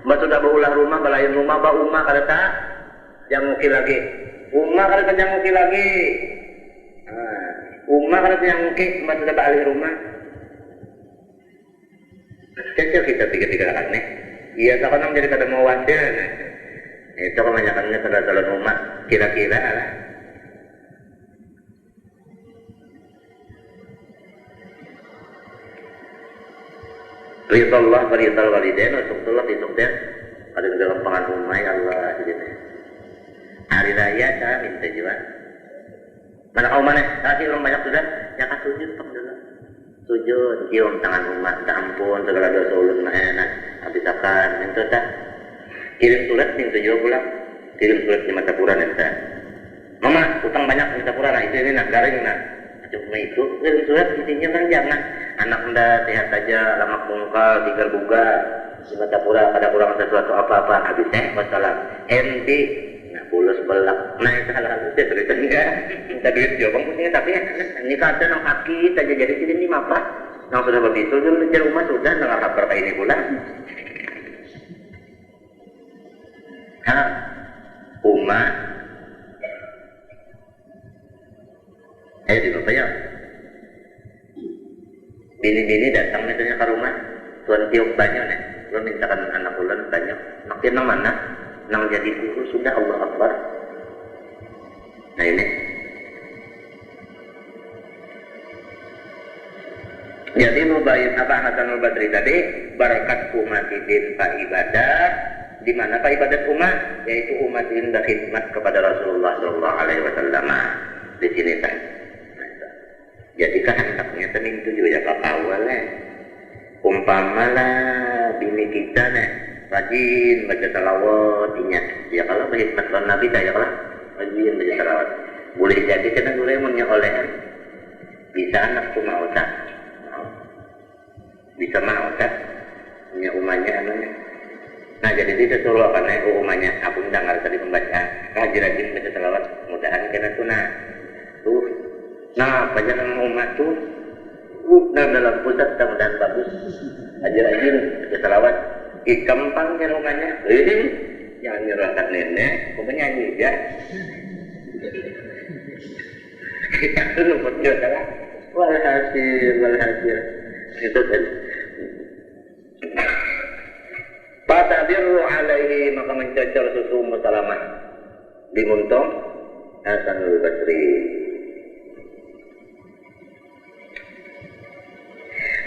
A: Mbak sudah berulah rumah, balayan rumah, mbak umah kada tak yang mukil lagi. Umah kada tak yang mukil lagi. Umah kada tak yang mukil, mbak sudah balik rumah. Kecil kita 3 kan nih. Iya, tak kan jadi kada mau wajar. Itu kebanyakannya pada calon umat kira-kira lah. Ridallah waridal walidain wasukutullah disuktir ada dalam pengaruh umay Allah gitu. Hari raya saya minta juga. Mana kau mana? Kasih orang banyak sudah, ya kan sujud pang dulu. Sujud, cium tangan umat, ampun segala dosa ulun enak. Habis akan minta tak. Kirim surat minta juga pulang. Kirim surat di mata Quran entah. Mama, utang banyak mata Quran, nah itu ini nak garing nak. Cuma itu kirim surat intinya kan jangan anak anda sehat saja, lama bungkal, tinggal buga, di mata Quran ada kurang sesuatu apa-apa habis wassalam. Enti, nah bulus belak, nah itu hal-hal itu cerita enggak. Minta duit jawab punya tapi ini kata nang kaki saja jadi ini apa? Nang sudah begitu dulu di rumah sudah dengar kabar kayak ini pula. Umat di bapak ya bini-bini datang misalnya ke rumah tuan tiup banyak nih lo mintakan anak ulan banyak makin nang mana nang jadi guru sudah Allah Akbar. Nah ini jadi mubayyin apa Hasanul Badri tadi barakat umatidin pak ibadah di mana pak ibadat umat yaitu umatin dan khidmat kepada Rasulullah Shallallahu Alaihi Wasallam di sini kan. Jadi kehendaknya tening itu juga jaga awal umpamalah bini kita rajin baca salawat ingat ya kalau berkhidmat lawan Nabi saya kalau rajin baca salawat boleh jadi kena boleh oleh bisa anak tu mau tak bisa mau tak punya umatnya anaknya. Nah jadi itu suruh apa umatnya aku dengar tadi membaca rajin baca salawat mudahan kena tuna nah panjang umat tuh dalam pusat dan bagus rajin baca salawat gampang nyerungannya jangan nyerahkan nenek kau menyanyi ya itu lupa dia adalah walhasil itu tadi Fatabiru alaihi maka mencacar susu musalamah dimuntong Hasanul Basri.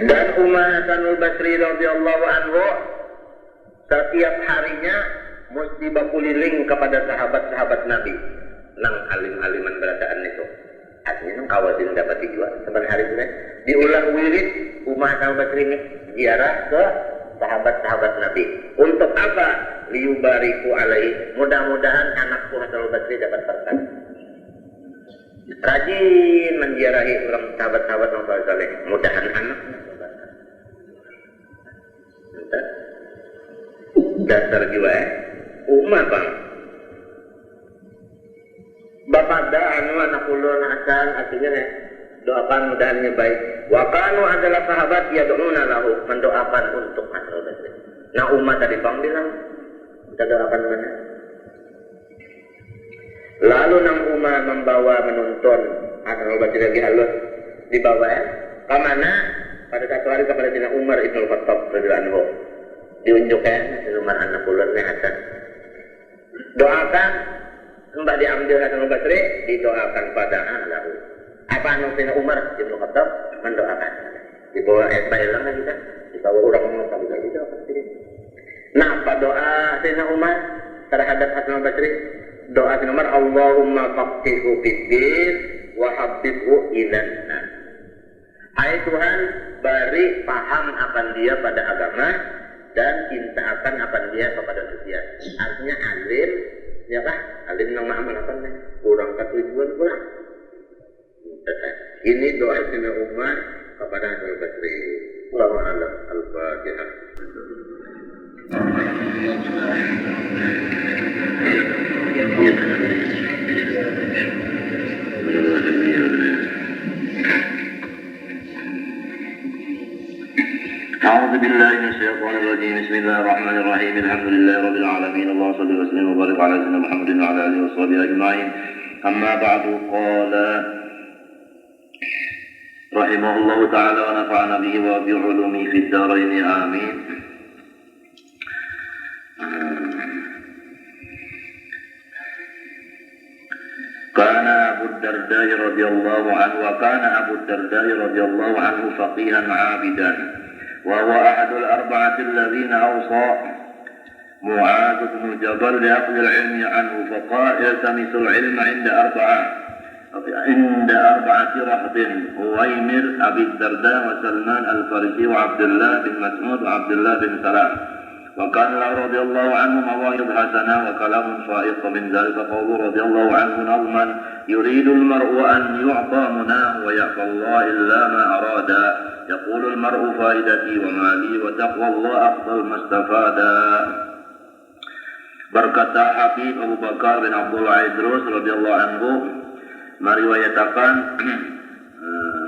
A: Dan Umar Hasanul Basri radhiyallahu anhu setiap harinya mesti berkeliling kepada sahabat-sahabat Nabi nang alim-aliman beradaan itu. Artinya nang kawasin dapat juga sebenarnya hari itu diulang wirid Umar Hasanul Basri ini ziarah ke sahabat-sahabat Nabi. Untuk apa? Liyubariku alaihi. Mudah-mudahan anakku Hasanul Basri dapat berkah. Rajin menziarahi orang sahabat-sahabat Nabi Saleh. Mudahan anaknya dasar jiwa umat bang Bapak anu anak ulun asal artinya doakan mudahannya baik. Wa kanu adalah sahabat yad'una lahu, mendoakan untuk Hasan al-Basri. Nah umat tadi panggil kita doakan mana? Lalu nang umat membawa menuntun Hasan al-Basri lagi halus dibawa ke mana? Pada satu hari kepada Sayyidina Umar Ibn Khattab radhiyallahu anhu. Diunjukkan Umar anak ulun Hasan. Doakan mbak diambil Hasan al-Basri, didoakan pada lahu. Apa anu Sayyidina Umar Ibn Khattab mendoakan. Dibawa Bailang lagi kan, dibawa orang tahu lagi doakan. Nah, apa doa Sayyidina Umar terhadap Hasan al-Basri? Doa Sayyidina Umar, Allahumma faqihhu fid-din wa habibhu ilan-nas. Hai Tuhan, beri paham akan dia pada agama dan cintakan akan dia kepada manusia. Artinya alim, ya kah? Alim nang amal apa nih? Kurang ketujuan kurang. Ini doa Sayyidina Umar kepada Hasan al-Basri. Allahu a'lam. Al-Fatihah. أعوذ بالله من الشيطان الرجيم بسم الله الرحمن الرحيم الحمد لله رب العالمين اللهم صل وسلم وبارك على سيدنا محمد وعلى آله وصحبه أجمعين أما بعد قال رحمه الله تعالى ونفعنا به وبعلومه في الدارين آمين. كان أبو الدرداء رضي الله عنه وكان أبو الدرداء رضي الله عنه فقيها عابدا وهو أحد الأربعة الذين أوصى معاذ بن جبل لأخذ العلم عنه فقال التمس العلم عند أربعة رهط هويمر أبي الدرداء وسلمان الفارسي وعبد الله بن مسعود وعبد الله بن سلام وكان له رضي الله عنه مواهب حسنة وكلام فائق من ذلك قوله رضي الله عنه نظما يريد المرء أن يعطى مناه ويعطى الله إلا ما أراد يقول المرء فائدتي ومالي وتقوى الله أفضل ما استفادا. Berkata Habib Abu Bakar bin Abdullah Idrus radhiyallahu anhu meriwayatkan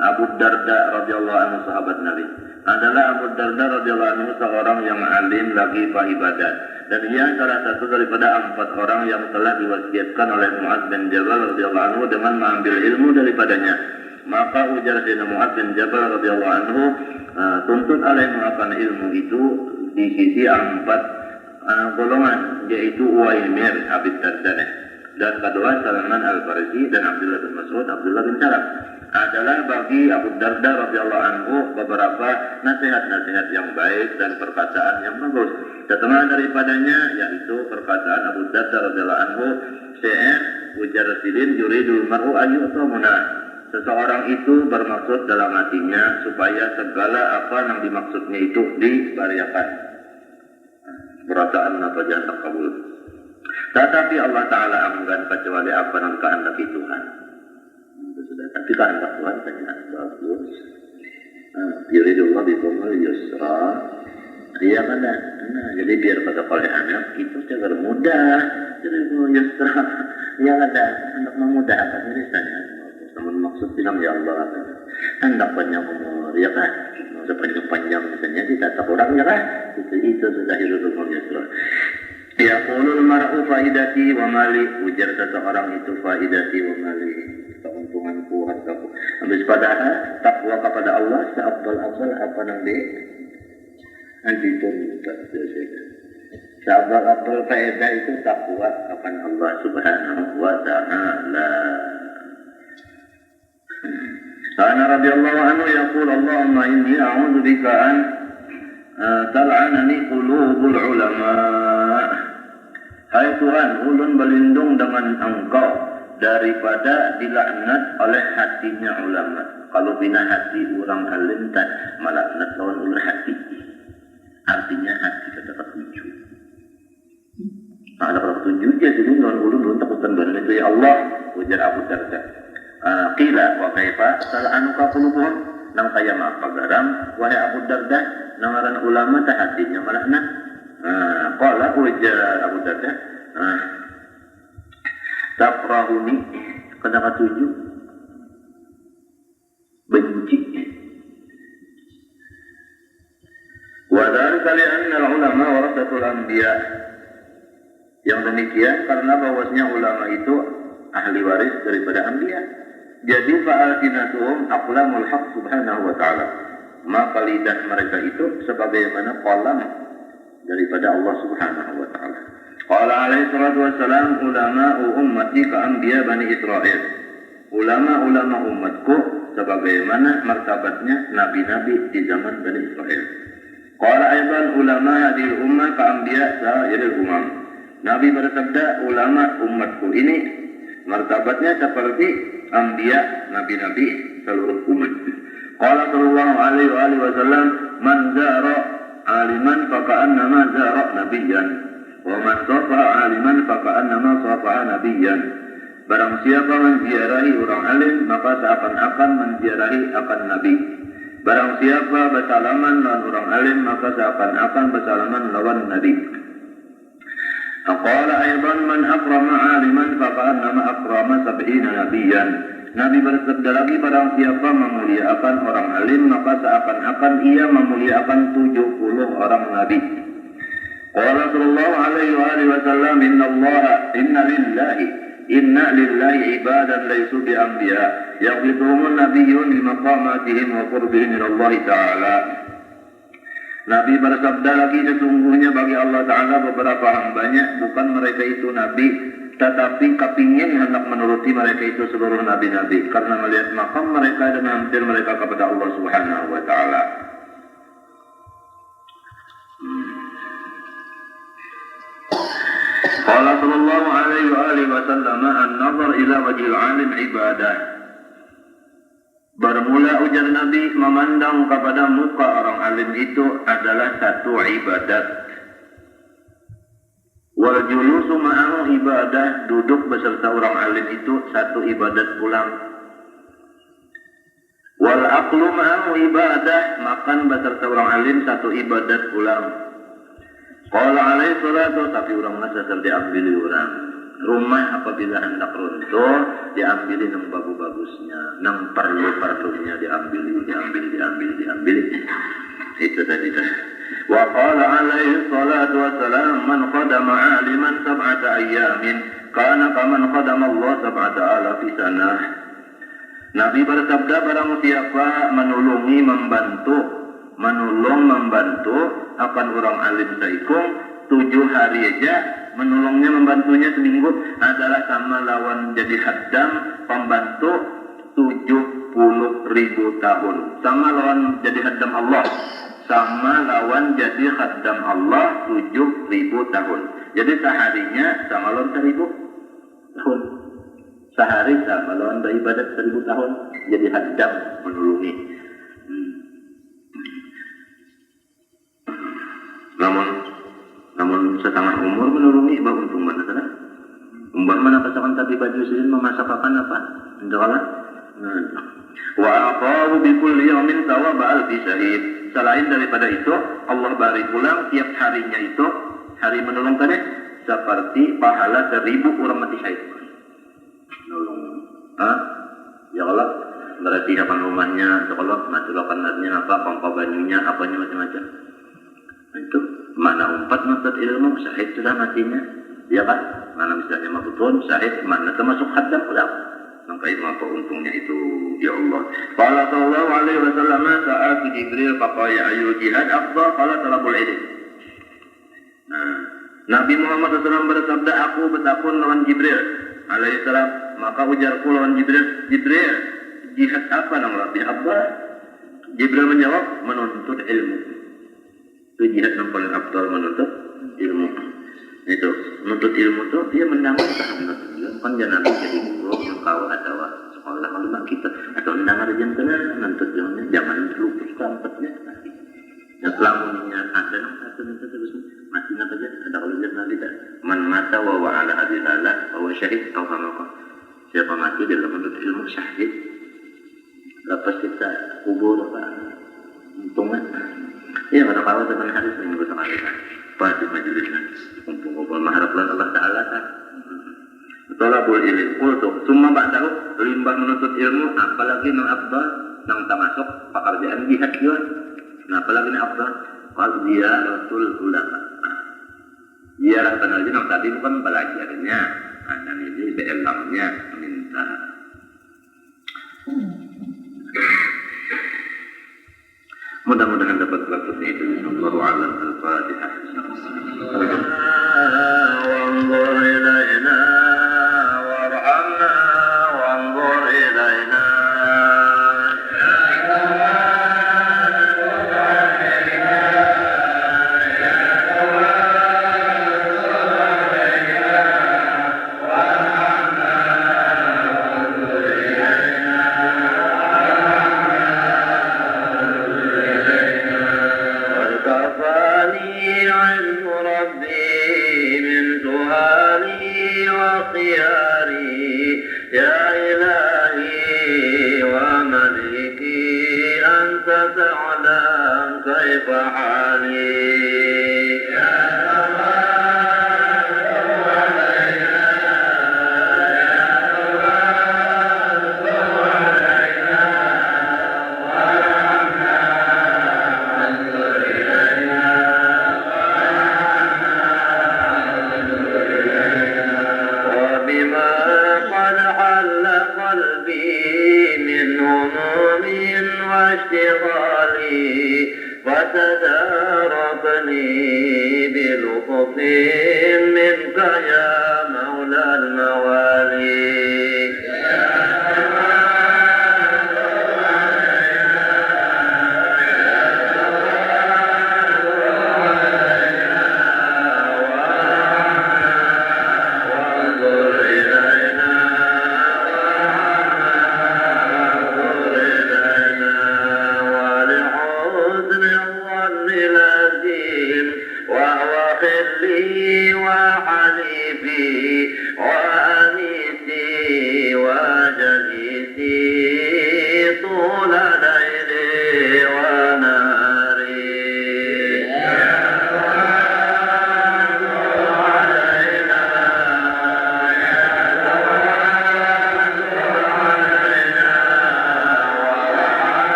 A: Abu Darda radhiyallahu anhu sahabat Nabi adalah Abu Darda radhiyallahu anhu seorang yang alim lagi ibadat dan ia salah satu daripada 4 orang yang telah diwasiatkan oleh Mu'adz bin Jabal radhiyallahu anhu dengan mengambil ilmu daripadanya. Maka ujar Sayyidina Mu'adz bin Jabal radhiyallahu anhu tuntut alaihi akan ilmu itu di sisi 4 golongan, yaitu Uwaimir Abi Darda dan kedua Salman Al-Farisi dan Abdullah bin Mas'ud Abdullah bin Salam. Adalah bagi Abu Darda radhiyallahu anhu beberapa nasihat-nasihat yang baik dan perkataan yang bagus. Setengah daripadanya yaitu perkataan Abu Darda radhiyallahu anhu, "Syair ujar sidin yuridul mar'u ayyuta munah." Seseorang itu bermaksud dalam hatinya supaya segala apa yang dimaksudnya itu dibariakan. Perasaan apa jangan terkabul. Tetapi Allah Ta'ala enggan kecuali apa yang kehendaki Tuhan. Tapi kehendak Tuhan sangat bagus. Yuridullah bikumul yusra. Iya kan? Nah, jadi biar pada oleh anak itu secara mudah. Yuridullah yusra. Iya ada hendak memudahkan diri saya. Namun maksud bilang ya Allah hendak panjang umur, ya kan? Sepanjang misalnya tidak kurang ya kan? Itu sudah Yuridullah yusra. Yaqulul mar'u faidati wa mali, ujar seseorang itu faidati wa mali, keuntunganku hartaku. Habis padahal takwa kepada Allah seabdal apa nanti antitum seabdal faedah itu takwa kepada Allah Subhanahu wa ta'ala. Kana radhiyallahu anhu yaqul Allahumma inni a'udzu bika an tal'anani qulubul ulama. Hai Tuhan, ulun berlindung dengan Engkau daripada dilaknat oleh hatinya ulama. Kalau bina hati orang alim tak melaknat lawan ulun hati. Artinya hati kata ketujuh. Ada ketujuh dia jadi lawan ulun takutan benar itu ya Allah. Ujar Abu Darda. Qila wa kaifa sal'anuka qulubuhum nang kaya apa garam wahai Abu Darda nangaran ulama tak hatinya melaknat. Qala ujar Abu Darda takrahuni Pada ketujuh benci. Wadhalika li'anna al-ulama warasatul anbiya. Yang demikian karena bahwasanya ulama itu ahli waris daripada anbiya. Jadi fa'alsinatuhum aqlamul haq subhanahu wa ta'ala. Maka lidah mereka itu sebagaimana qalam daripada Allah subhanahu wa ta'ala. Qala alaihi salatu wassalam ulama'u ummati ka'anbiya bani Israel. Ulama-ulama umatku sebagaimana martabatnya nabi-nabi di zaman Bani Israel. Qala aidan ulama hadil ummah ka'anbiya sa'iril umam. Nabi bersabda ulama umatku ini martabatnya seperti anbiya, nabi-nabi seluruh umat. Qala sallallahu alaihi wasallam man zara aliman faka'annama zara nabiyyan wa man safa aliman faka'annama safa nabiyyan. Barang siapa menziarahi orang alim maka seakan-akan menziarahi akan nabi. Barang siapa bersalaman lawan orang alim maka seakan-akan bersalaman lawan nabi. Qala aidan man akrama aliman faka'annama akrama sab'ina nabiyyan. Nabi bersabda lagi barang siapa memuliakan orang alim maka seakan-akan ia memuliakan 70 orang nabi. Qala sallallahu alaihi wasallam inna lillahi ibadan laysu bi anbiya yaqituhum nabiyyun li maqamatihim wa qurbihim min Allah taala. Nabi bersabda lagi sesungguhnya bagi Allah Ta'ala beberapa hambanya bukan mereka itu nabi tetapi kepingin hendak menuruti mereka itu seluruh nabi-nabi karena melihat makam mereka dan hampir mereka kepada Allah Subhanahu wa Ta'ala. Qala sallallahu alaihi wasallam an-nazar ila wajhil alim ibadah. Bermula ujar Nabi memandang kepada muka orang alim itu adalah satu ibadat. Wal julusu ma'ahu ibadah, duduk beserta orang alim itu satu ibadat pulang. Wal aqlu ma'ahu ibadah, makan beserta orang alim satu ibadat pulang. Qala alaihi salatu, tapi orang masa diambil orang. Rumah apabila hendak runtuh diambil yang bagus-bagusnya, yang perlu-perlunya diambil. Itu tadi dah. Wa qala alaihi salatu wassalam man qadama aliman sab'ata ayyamin kana kaman qadama Allah sab'ata alafi sanah. Nabi bersabda barang siapa menolong membantu akan orang alim saikum 7 hari aja menolongnya membantunya seminggu adalah sama lawan jadi khaddam pembantu 70.000 tahun. Sama lawan jadi khaddam Allah. Sama lawan jadi khaddam Allah 7.000 tahun. Jadi seharinya sama lawan 1.000 tahun. Sehari sama lawan beribadat 1.000 tahun. Jadi khaddam menolongi. Namun setengah umur menuruni bah untung mana sana. Umpama mana pasakan tapi baju silin memasak akan apa? Insyaallah. Wa aqahu bi kulli yawmin thawab alfi syahid. Selain daripada itu, Allah beri pulang tiap harinya itu hari menolong tadi seperti pahala 1.000 orang mati syahid. Menolong. Ya Allah, berarti apa rumahnya, sekolah, matulakan narnya apa, pompa banyunya, apanya macam-macam. Itu mana umpat nuntut ilmu syahid sudah matinya, ya kan? Mana misalnya mabutun syahid, mana termasuk khaddam udah. Maka itu apa untungnya itu, ya Allah. Qala sallallahu alaihi wasallam sa'at Jibril faqaya ayu jihad afdal qala talabul ilm. Nabi Muhammad SAW bersabda aku bertakun lawan Jibril alaihi salam, maka ujarku lawan Jibril, jihad apa yang lebih afdal? Jibril menjawab menuntut ilmu. Itu jihad yang paling afdal menuntut ilmu. Itu menuntut ilmu itu dia mendangar sahabat kan jangan jadi guru yang kau atau sekolah ulama kita atau mendangar jangan menuntut ilmu jangan lupus kampetnya dan lamunnya ada yang satu terus mati apa aja ada kalau jangan tidak man mata wa ala adilala wa syahid atau apa siapa mati dalam menuntut ilmu syahid lepas kita kubur apa untungnya. Iya, pada kawat teman hari seminggu sekali kan. Pas di majelis kan, kumpul-kumpul mengharapkan Allah Ta'ala kan. Tolabul ilmi. Kultu. Summa ba'dahu limbah menuntut ilmu, apalagi nang afdal, nang termasuk pekerjaan jihad juga. Nah, apalagi nang afdal, qad ziyaratul ulama. Ziarah benar nang tadi bukan belajarnya, ada ini be'elamnya minta. Mudah-mudahan dapat berkata itu. Allahu a'lam. Al-Fatihah. Wanzur ilaina warhamna wanzur ilaina.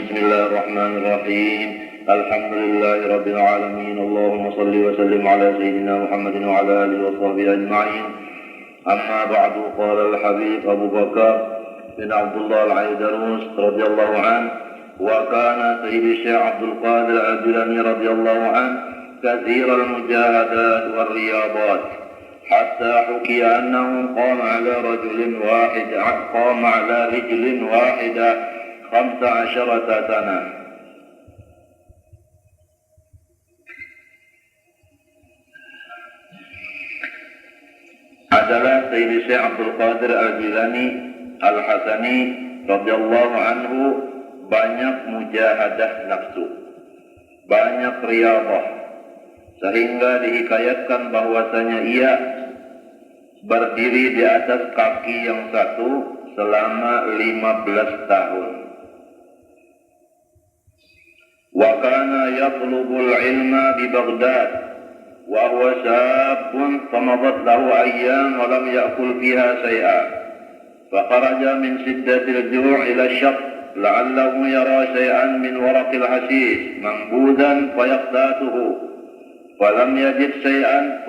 A: Bismillahirrahmanirrahim. Alhamdulillahirabbil alamin. Allahumma shalli wa sallim ala sayyidina Muhammadin wa ala alihi wa sahbihi ajma'in. Amma ba'du, qala al-habib Abu Bakar bin Abdullah al-Aidarus radhiyallahu anhu wa kana sayyidi Syekh Abdul Qadir al-Jilani radhiyallahu anhu katsira al-mujahadat wal riyadat hatta hukiya annahu qama ala rajulin wahida 15 sana. Adalah Sayyidi Syekh Abdul Qadir Al-Jilani Al-Hasani radhiyallahu anhu banyak mujahadah nafsu, banyak riyadhah, sehingga dihikayatkan bahwasanya ia berdiri di atas kaki yang satu selama 15 tahun. Wa kana yatlubul ilma bi Baghdad wa huwa shabun famadat lahu ayyam wa lam ya'kul fiha shay'a fa kharaja min shiddatil ju' ila ash-shaq la'allahu yara shay'an min waraqil hashish mambudan fayaqdatuhu فلم يجد شيئا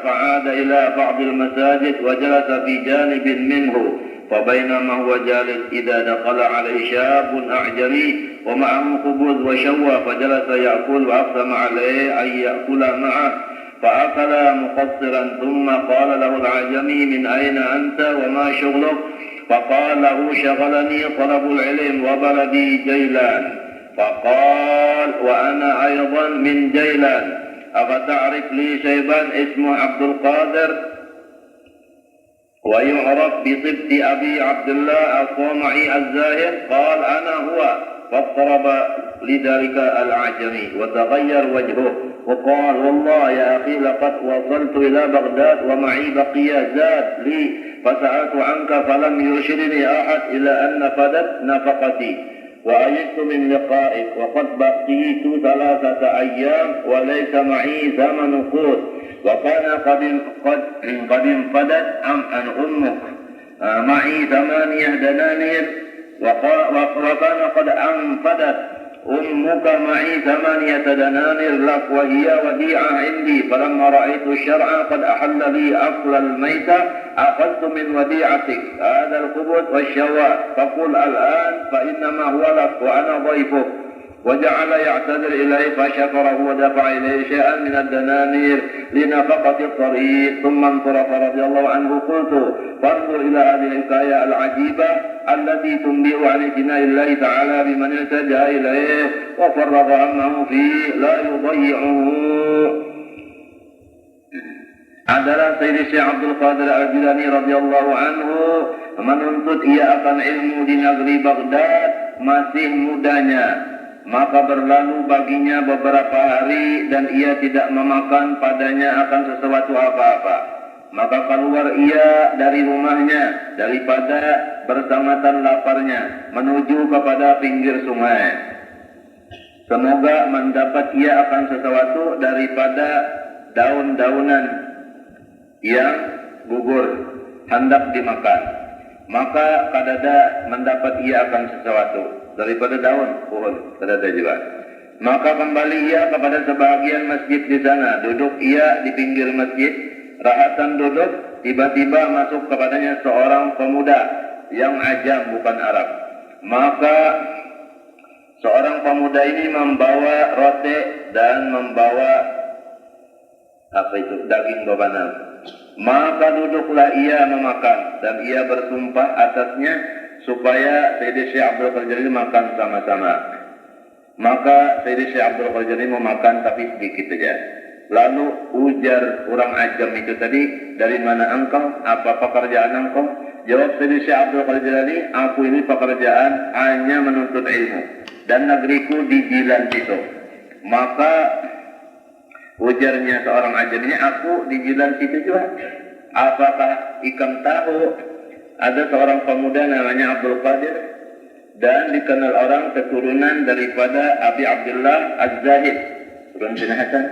A: فعاد إلى بعض المساجد وجلس في جانب منه فبينما هو جالس إذا دخل عليه شاب أعجمي ومعه خبز وشوى فجلس يأكل وأقسم عليه أن يأكل معه فأكل مقصرا ثم قال له الأعجمي من أين أنت وما شغلك فقال له شغلني طلب العلم وبلدي جيلان فقال وأنا أيضا من جيلان أفتعرف لي شيبان اسمه عبد القادر ويعرف بصبت أبي عبد الله الصومعي الزاهد قال أنا هو فاضطرب لذلك الأعجمي وتغير وجهه وقال والله يا أخي لقد وصلت إلى بغداد ومعي بقية زاد لي فسألت عنك فلم يرشدني أحد إلى أن نفدت نفقتي وأجدت من لقائك وقد بقيت 3 أيام وليس معي ثمن قوت وكان قد انفدت عن أمك معي 8 دنانير وكان قد انفدت أمك معي 8 دنانير لك وهي وديعة عندي فلما رأيت الشرع قد أحل لي أكل الميتة أخذت من وديعتك هذا الخبز والشواء فقل الآن فإنما هو لك وأنا ضيفك وجعل يعتذر إليه فشكره ودفع إليه شيئا من الدنانير لنفقة الطريق ثم انصرف رضي الله عنه قلت فانظر إلى هذه الحكاية العجيبة التي تنبئ عن امتنان الله تعالى بمن التجأ إليه وفرغ همه فيه لا يضيعه adalah Sayyidi Syekh Abdul Qadir Al-Jilani radhiyallahu anhu menuntut ia akan ilmu di negeri Baghdad masih mudanya. Maka berlalu baginya beberapa hari dan ia tidak memakan padanya akan sesuatu apa-apa. Maka keluar ia dari rumahnya daripada bersamatan laparnya menuju kepada pinggir sungai. Semoga mendapat ia akan sesuatu daripada daun-daunan yang gugur hendak dimakan. Maka kadada mendapat ia akan sesuatu daripada daun pohon kadada juga. Maka kembali ia kepada sebahagian masjid di sana. Duduk ia di pinggir masjid, rahatan duduk, tiba-tiba masuk kepadanya seorang pemuda yang ajam bukan Arab. Maka seorang pemuda ini membawa roti dan membawa daging babanam. Maka duduklah ia memakan dan ia bersumpah atasnya supaya Sayyidi Syekh Abdul Qadir ini makan sama-sama. Maka Sayyidi Syekh Abdul Qadir ini memakan tapi sedikit saja. Lalu ujar orang ajam itu tadi, dari mana engkau? Apa pekerjaan engkau? Jawab Sayyidi Syekh Abdul Qadir ini, aku ini pekerjaan hanya menuntut ilmu dan negeriku di Jilan situ. Maka ujarnya seorang ajam ini, aku di Jilan situ juga. Apakah ikam tahu ada seorang pemuda namanya Abdul Qadir dan dikenal orang keturunan daripada Abi Abdullah Az-Zahid turun bin Hasan?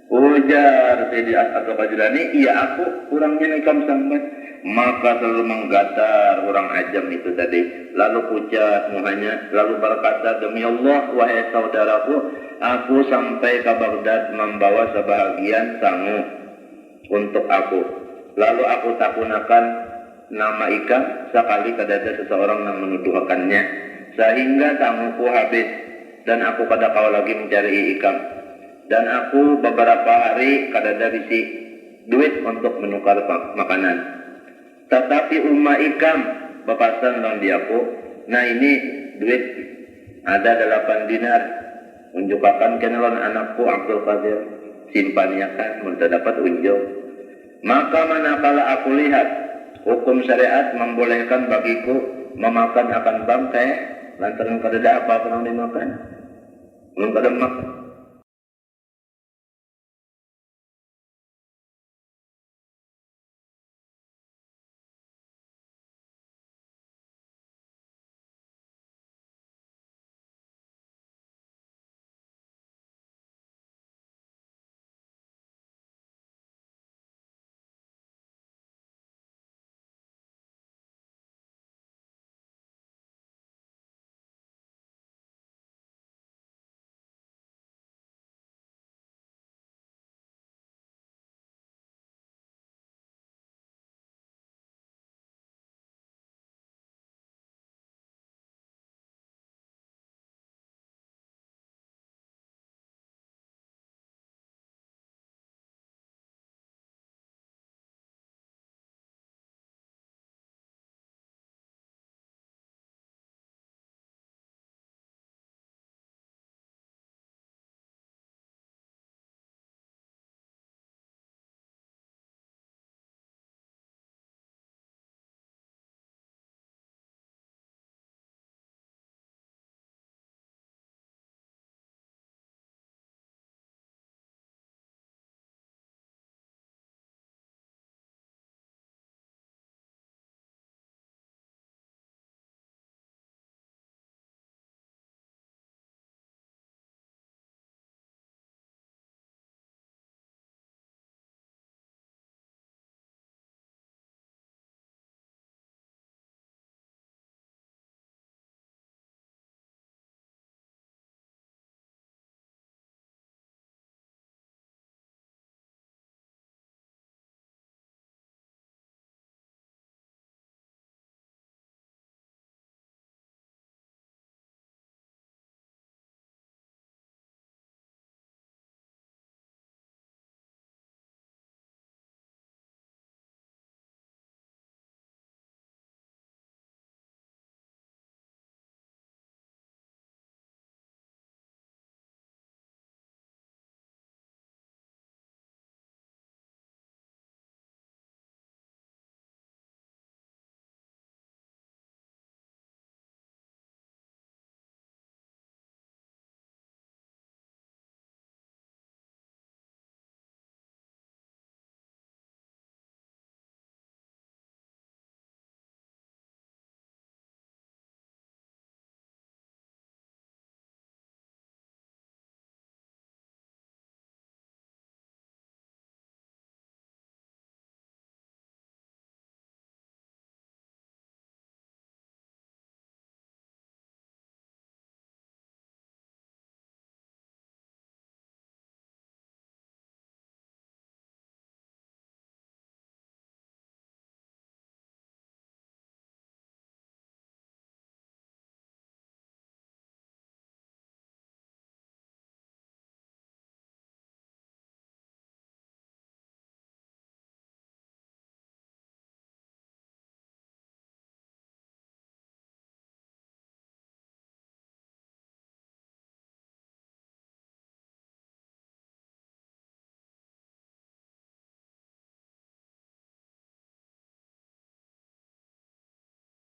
A: Ujar Sayyidi Abdul Qadir ini, iya aku orangnya ikam sampai. Maka selalu menggatar orang ajam itu tadi, lalu pucat muhanya, lalu berkata, demi Allah wahai saudaraku, aku sampai ke Baghdad membawa sebahagian sangu untuk aku. Lalu aku takunakan nama ikam sekali kadada seseorang yang menuduhkannya, sehingga sanguku habis dan aku kada kau lagi mencari ikam. Dan aku beberapa hari kadada bisi duit untuk menukar makanan. Tetapi umma ikam bepasan lang diaku, nah ini duit ada 8 dinar, unjukakan kenalan anakku Abdul Qadir, simpannya kan untuk dapat unjuk. Maka manakala aku lihat hukum syariat membolehkan bagiku memakan akan bangkai lantaran kadada apa pernah dimakan, belum kada makan.